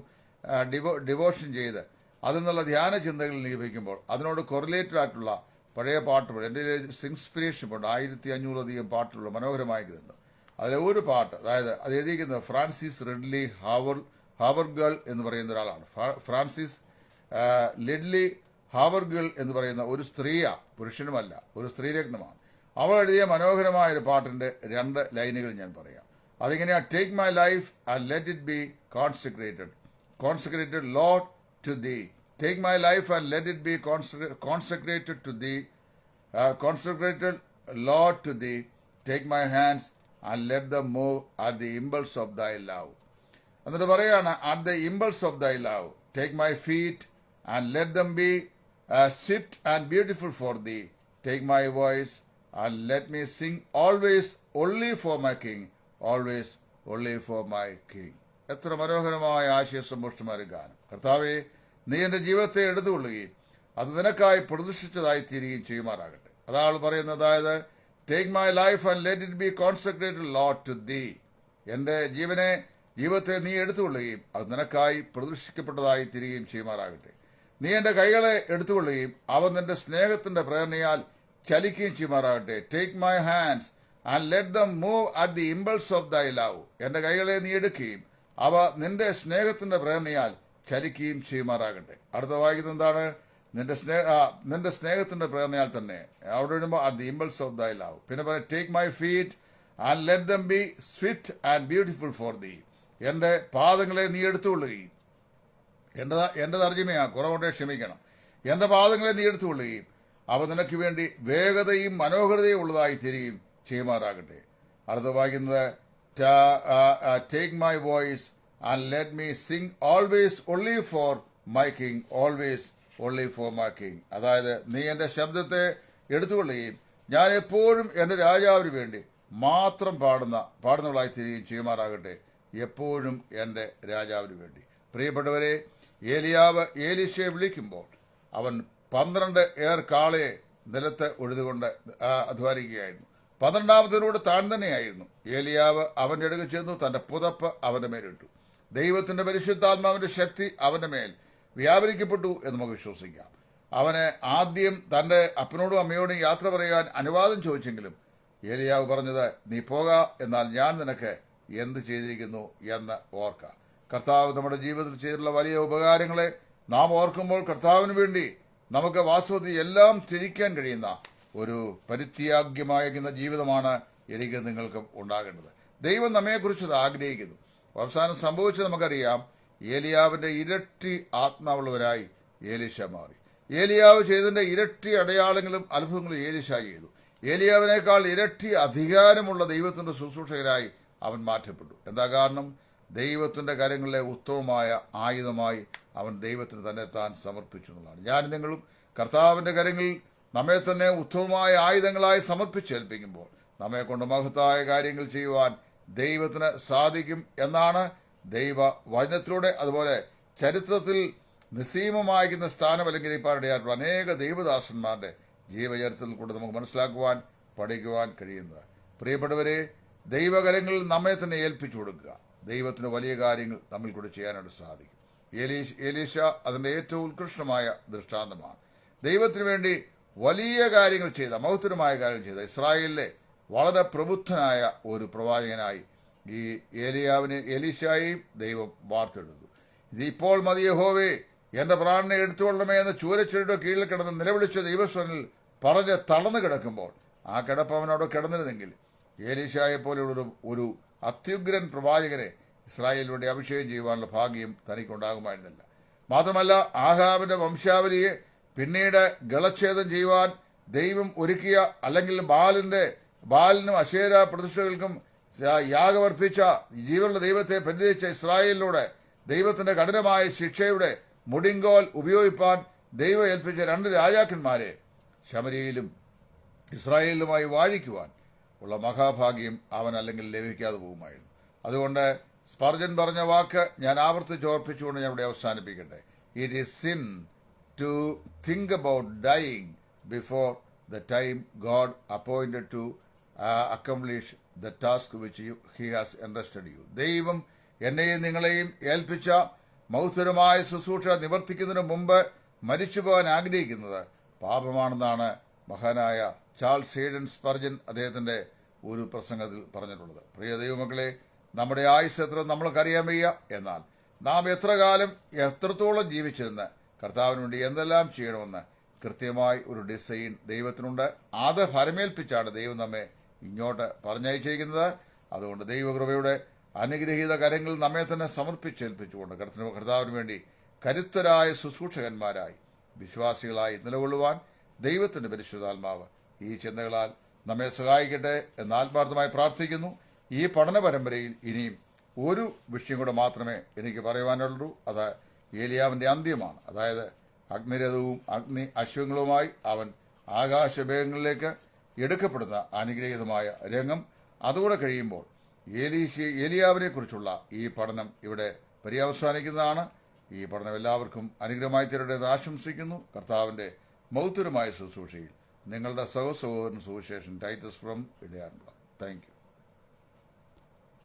ഡിവോഷൻ ചെയ്ത് അതിൽ നിന്നുള്ള ധ്യാന ചിന്തകൾ ലഭിക്കുമ്പോൾ അതിനോട് കൊറിലേറ്റഡ് ആയിട്ടുള്ള പഴയ പാട്ടുകൾ എൻ്റെ ഇൻസ്പിറേഷൻ ഉണ്ട്. 1500-അധികം പാട്ടുള്ള മനോഹരമായ ഗ്രന്ഥം. അതിലെ ഒരു പാട്ട്, അതായത് അത് എഴുതിയിരിക്കുന്നത് ഫ്രാൻസിസ് റിഡ്ലി ഹാവർഗേൾ എന്ന് പറയുന്ന ഒരാളാണ്. ഫ്രാൻസിസ് ലിഡ്ലി ഹാവർഗേൾ എന്ന് പറയുന്ന ഒരു സ്ത്രീയാ, പുരുഷനുമല്ല, ഒരു സ്ത്രീരത്നമാണ്. അവൾ എഴുതിയ മനോഹരമായ ഒരു പാട്ടിന്റെ 2 ലൈനുകൾ ഞാൻ പറയാം. അതിങ്ങനെയാ: take my life and let it be consecrated Lord to thee Take my life and let it be consecrated to thee, consecrated, Lord, to thee. Take my hands and let them move at the impulse of thy love. എന്നിട്ട് പറയാണ്, at the impulse of thy love. Take my feet and let them be swift and beautiful for thee. Take my voice and let me sing always only for my King, always only for my King. എത്ര മനോഹരമായ ആശയസമ്പുഷ്ടമായ ഗാനം. കർത്താവെ, നീ എൻ്റെ ജീവിതത്തെ എടുത്തുകൊള്ളുകയും അത് നിനക്കായി പ്രതിഷ്ഠിച്ചതായി തീരുകയും ചെയ്യുമാറാകട്ടെ. അതാൾ പറയുന്നത്, അതായത് take my life and let it be concentrated Lord to thee. എൻ്റെ ജീവിതത്തെ നീ എടുത്തുകൊള്ളുകയും അത് നിനക്കായി പ്രതിഷ്ഠിക്കപ്പെട്ടതായി തീരുകയും ചെയ്യുമാറാകട്ടെ. നീ എൻ്റെ കൈകളെ എടുത്തുകൊള്ളുകയും അവ നിന്റെ സ്നേഹത്തിന്റെ പ്രേരണയാൽ ചലിക്കുകയും ചെയ്യുമാറാകട്ടെ. Take my hands and let dum move at the impulse of thy love. എൻ്റെ കൈകളെ നീ എടുക്കുകയും അവ നിന്റെ സ്നേഹത്തിന്റെ പ്രേരണയാൽ ചലിക്കുകയും ചെയ്യുമാറാകട്ടെ. അടുത്ത വായിക്കുന്നത് എന്താണ്? നിന്റെ സ്നേഹത്തിന്റെ പ്രേരണയാൽ തന്നെ. അവിടെ വരുമ്പോൾ at the impulse of thy love. പിന്നെ പറയാം, take my feet and let them be swift and beautiful for thee. എൻ്റെ പാദങ്ങളെ നീ എടുത്തുകൊള്ളുകയും, എൻ്റെ തർജ്ജിമയാ, കുറവുണ്ടെ ക്ഷമിക്കണം. എൻ്റെ പാദങ്ങളെ നീ എടുത്തുകൊള്ളുകയും അവ നിനക്ക് വേണ്ടി വേഗതയും മനോഹരതയും ഉള്ളതായി തീരുകയും ചെയ്യുമാറാകട്ടെ. അടുത്ത വായിക്കുന്നത്, take my voice and let me Singh always only for my king, always only for my king. അതായത് നീ എൻ്റെ ശബ്ദത്തെ എടുത്തുകൊള്ളുകയും ഞാൻ എപ്പോഴും എൻ്റെ രാജാവിന് വേണ്ടി മാത്രം പാടുന്നവളായി തീരുകയും ചെയ്യുമാറാകട്ടെ. എപ്പോഴും എൻ്റെ രാജാവിന് വേണ്ടി. പ്രിയപ്പെട്ടവരെ, ഏലിയാവ് എലീശയെ വിളിക്കുമ്പോൾ അവൻ 12 ഏർ കാളയെ നിലത്ത് ഉഴുതുകൊണ്ട് അധ്വാനിക്കുകയായിരുന്നു. 12ാമത്തിനോട് താൻ തന്നെയായിരുന്നു. ഏലിയാവ് അവൻ്റെ അടുക്കൽ ചെന്നു തൻ്റെ പുതപ്പ് അവൻ്റെ മേലിട്ടു. ദൈവത്തിന്റെ പരിശുദ്ധാത്മാവിന്റെ ശക്തി അവന്റെ മേൽ വ്യാപരിക്കപ്പെട്ടു എന്ന് നമുക്ക് വിശ്വസിക്കാം. അവന് ആദ്യം തൻ്റെ അപ്പനോടും അമ്മയോടും യാത്ര പറയാൻ അനുവാദം ചോദിച്ചെങ്കിലും ഏലിയാവ് പറഞ്ഞത്, നീ പോക, എന്നാൽ ഞാൻ നിനക്ക് എന്ത് ചെയ്തിരിക്കുന്നു എന്ന് ഓർക്ക. കർത്താവ് നമ്മുടെ ജീവിതത്തിൽ ചെയ്തിട്ടുള്ള വലിയ ഉപകാരങ്ങളെ നാം ഓർക്കുമ്പോൾ കർത്താവിന് വേണ്ടി നമുക്ക് വാസ്തവത്തിൽ എല്ലാം ത്യജിക്കാൻ കഴിയുന്ന ഒരു പരിത്യാഗ്യമായിരിക്കുന്ന ജീവിതമാണ് എനിക്ക് നിങ്ങൾക്കും ഉണ്ടാകേണ്ടത്. ദൈവം നമ്മെക്കുറിച്ച് അത് ആഗ്രഹിക്കുന്നു. അവസാനം സംഭവിച്ചത് നമുക്കറിയാം. ഏലിയാവിന്റെ ഇരട്ടി ആത്മാവുള്ളവരായി ഏലീശ മാറി. ഏലിയാവ് ചെയ്തതിന്റെ ഇരട്ടി അടയാളങ്ങളും അത്ഭുതങ്ങളും ഏലീശ ചെയ്തു. ഏലിയാവിനേക്കാൾ ഇരട്ടി അധികാരമുള്ള ദൈവത്തിന്റെ ശുശ്രൂഷകരായി അവൻ മാറ്റപ്പെട്ടു. എന്താ കാരണം? ദൈവത്തിന്റെ കരങ്ങളിലെ ഉത്തമമായ ആയുധമായി അവൻ ദൈവത്തിന് തന്നെ താൻ സമർപ്പിച്ചു എന്നുള്ളതാണ്. ഞാൻ നിങ്ങളും കർത്താവിന്റെ കരങ്ങളിൽ നമ്മെ തന്നെ ഉത്തമമായ ആയുധങ്ങളായി സമർപ്പിച്ചേൽപ്പിക്കുമ്പോൾ നമ്മെ കൊണ്ട് മഹത്തായ കാര്യങ്ങൾ ചെയ്യുവാൻ ദൈവത്തിന് സാധിക്കും എന്നാണ് ദൈവ വചനത്തിലൂടെ, അതുപോലെ ചരിത്രത്തിൽ നിസ്സീമമായിരിക്കുന്ന സ്ഥാനം അലങ്കരിപ്പാനിടയായിട്ടുള്ള അനേക ദൈവദാസന്മാരുടെ ജീവചരിത്രത്തിൽ കൂടെ നമുക്ക് മനസ്സിലാക്കുവാൻ പഠിക്കുവാൻ കഴിയുന്നത്. പ്രിയപ്പെട്ടവരെ, ദൈവകരങ്ങളിൽ നമ്മെ തന്നെ ഏൽപ്പിച്ചു കൊടുക്കുക. ദൈവത്തിന് വലിയ കാര്യങ്ങൾ നമ്മിൽ കൂടെ ചെയ്യാനായിട്ട് സാധിക്കും. എലീശ അതിൻ്റെ ഏറ്റവും ഉത്കൃഷ്ടമായ ദൃഷ്ടാന്തമാണ്. ദൈവത്തിന് വേണ്ടി വലിയ കാര്യങ്ങൾ ചെയ്ത, മഹത്തരമായ കാര്യങ്ങൾ ചെയ്ത ഇസ്രായേലിലെ വളരെ പ്രബുദ്ധനായ ഒരു പ്രവാചകനായി ഈ എലീശയെയും ദൈവം വാർത്തെടുത്തു. ഇതിപ്പോൾ മതി യഹോവേ, എന്റെ പ്രാണനെ എടുത്തുകൊള്ളണമേ എന്ന് ചൂരച്ചെടിയുടെ കീഴിൽ കിടന്ന് നിലവിളിച്ച ദൈവസ്വനിൽ പറഞ്ഞ് തളർന്നു കിടക്കുമ്പോൾ ആ കിടപ്പ് അവനോട് കിടന്നിരുന്നെങ്കിൽ എലീശയെ പോലെയുള്ള ഒരു അത്യുഗ്രൻ പ്രവാചകനെ ഇസ്രായേലിന് വേണ്ടി അഭിഷേകം ചെയ്യുവാനുള്ള ഭാഗ്യം തനിക്കുണ്ടാകുമായിരുന്നില്ല. മാത്രമല്ല, ആഹാബിന്റെ വംശാവലിയെ പിന്നീട് ഗളച്ഛേദം ചെയ്യുവാൻ ദൈവം ഒരുക്കിയ, അല്ലെങ്കിൽ ബാലിനും അശേര പ്രതിഷ്ഠകൾക്കും യാഗമർപ്പിച്ച ജീവനുള്ള ദൈവത്തെ പരിചയിച്ച ഇസ്രായേലിലൂടെ ദൈവത്തിന്റെ കഠിനമായ ശിക്ഷയുടെ മുടിങ്കോൽ ഉപയോഗിപ്പാൻ ദൈവം ഏൽപ്പിച്ച 2 രാജാക്കന്മാരെ ശമരിയിലും ഇസ്രായേലിലുമായി വാഴിക്കുവാൻ ഉള്ള മഹാഭാഗ്യം അവൻ അല്ലെങ്കിൽ ലഭിക്കാതെ പോകുമായിരുന്നു. അതുകൊണ്ട് സ്പർജൻ പറഞ്ഞ വാക്ക് ഞാൻ ആവർത്തിച്ചോർപ്പിച്ചുകൊണ്ട് ഞാൻ ഇവിടെ അവസാനിപ്പിക്കട്ടെ. It is sin to think about dying before the time God appointed to accomplish the task which he has entrusted you. ദൈവം എന്നെയും നിങ്ങളെയും ഏൽപ്പിച്ച മഹത്തരമായ ശുശ്രൂഷ നിവർത്തിക്കുന്നതിന് മുമ്പ് മരിച്ചു പോകാൻ ആഗ്രഹിക്കുന്നത് പാപമാണെന്നാണ് മഹാനായ ചാൾസ് ഹേഡൻ സ്പർജൻ അദ്ദേഹത്തിന്റെ ഒരു പ്രസംഗത്തിൽ പറഞ്ഞിട്ടുള്ളത്. പ്രിയ ദൈവമക്കളെ, നമ്മുടെ ആയുസ് എത്ര നമ്മൾക്കറിയാൻ വയ്യ. എന്നാൽ നാം എത്ര കാലം എത്രത്തോളം ജീവിച്ചിരുന്ന് കർത്താവിന് വേണ്ടി എന്തെല്ലാം ചെയ്യണമെന്ന് കൃത്യമായി ഒരു ഡിസൈൻ ദൈവത്തിനുണ്ട്. അത് ഫലമേൽപ്പിച്ചാണ് ദൈവം നമ്മെ ഇങ്ങോട്ട് പറഞ്ഞയച്ചിരിക്കുന്നത്. അതുകൊണ്ട് ദൈവകൃപയുടെ അനുഗ്രഹീത കരങ്ങളിൽ നമ്മെ തന്നെ സമർപ്പിച്ചേൽപ്പിച്ചുകൊണ്ട് കർത്താവിന് വേണ്ടി കരുത്തരായ ശുശ്രൂഷകന്മാരായി വിശ്വാസികളായി നിലകൊള്ളുവാൻ ദൈവത്തിൻ്റെ പരിശുദ്ധാത്മാവ് ഈ ചിന്തകളാൽ നമ്മെ സഹായിക്കട്ടെ എന്ന് ആത്മാർത്ഥമായി പ്രാർത്ഥിക്കുന്നു. ഈ പഠന പരമ്പരയിൽ ഇനിയും ഒരു വിഷയം കൂടെ മാത്രമേ എനിക്ക് പറയുവാനുള്ളൂ. അത് ഏലിയാവിൻ്റെ അന്ത്യമാണ്. അതായത് അഗ്നിരഥവും അഗ്നി അശ്വങ്ങളുമായി അവൻ ആകാശവേഗങ്ങളിലേക്ക് എടുക്കപ്പെടുന്ന അനുഗ്രഹീതമായ രംഗം. അതുകൂടെ കഴിയുമ്പോൾ ഏലിയാവിനെ കുറിച്ചുള്ള ഈ പഠനം ഇവിടെ പര്യവസാനിക്കുന്നതാണ്. ഈ പഠനം എല്ലാവർക്കും അനുഗ്രഹമായി തീരട്ടെ എന്ന് ആശംസിക്കുന്നു. കർത്താവിൻ്റെ മൗത്തരമായ ശുശ്രൂഷയിൽ നിങ്ങളുടെ സഹോദരൻ സുവിശേഷൻ ടൈറ്റസ് ഫ്രം ഇടയാറുള്ള. Thank U.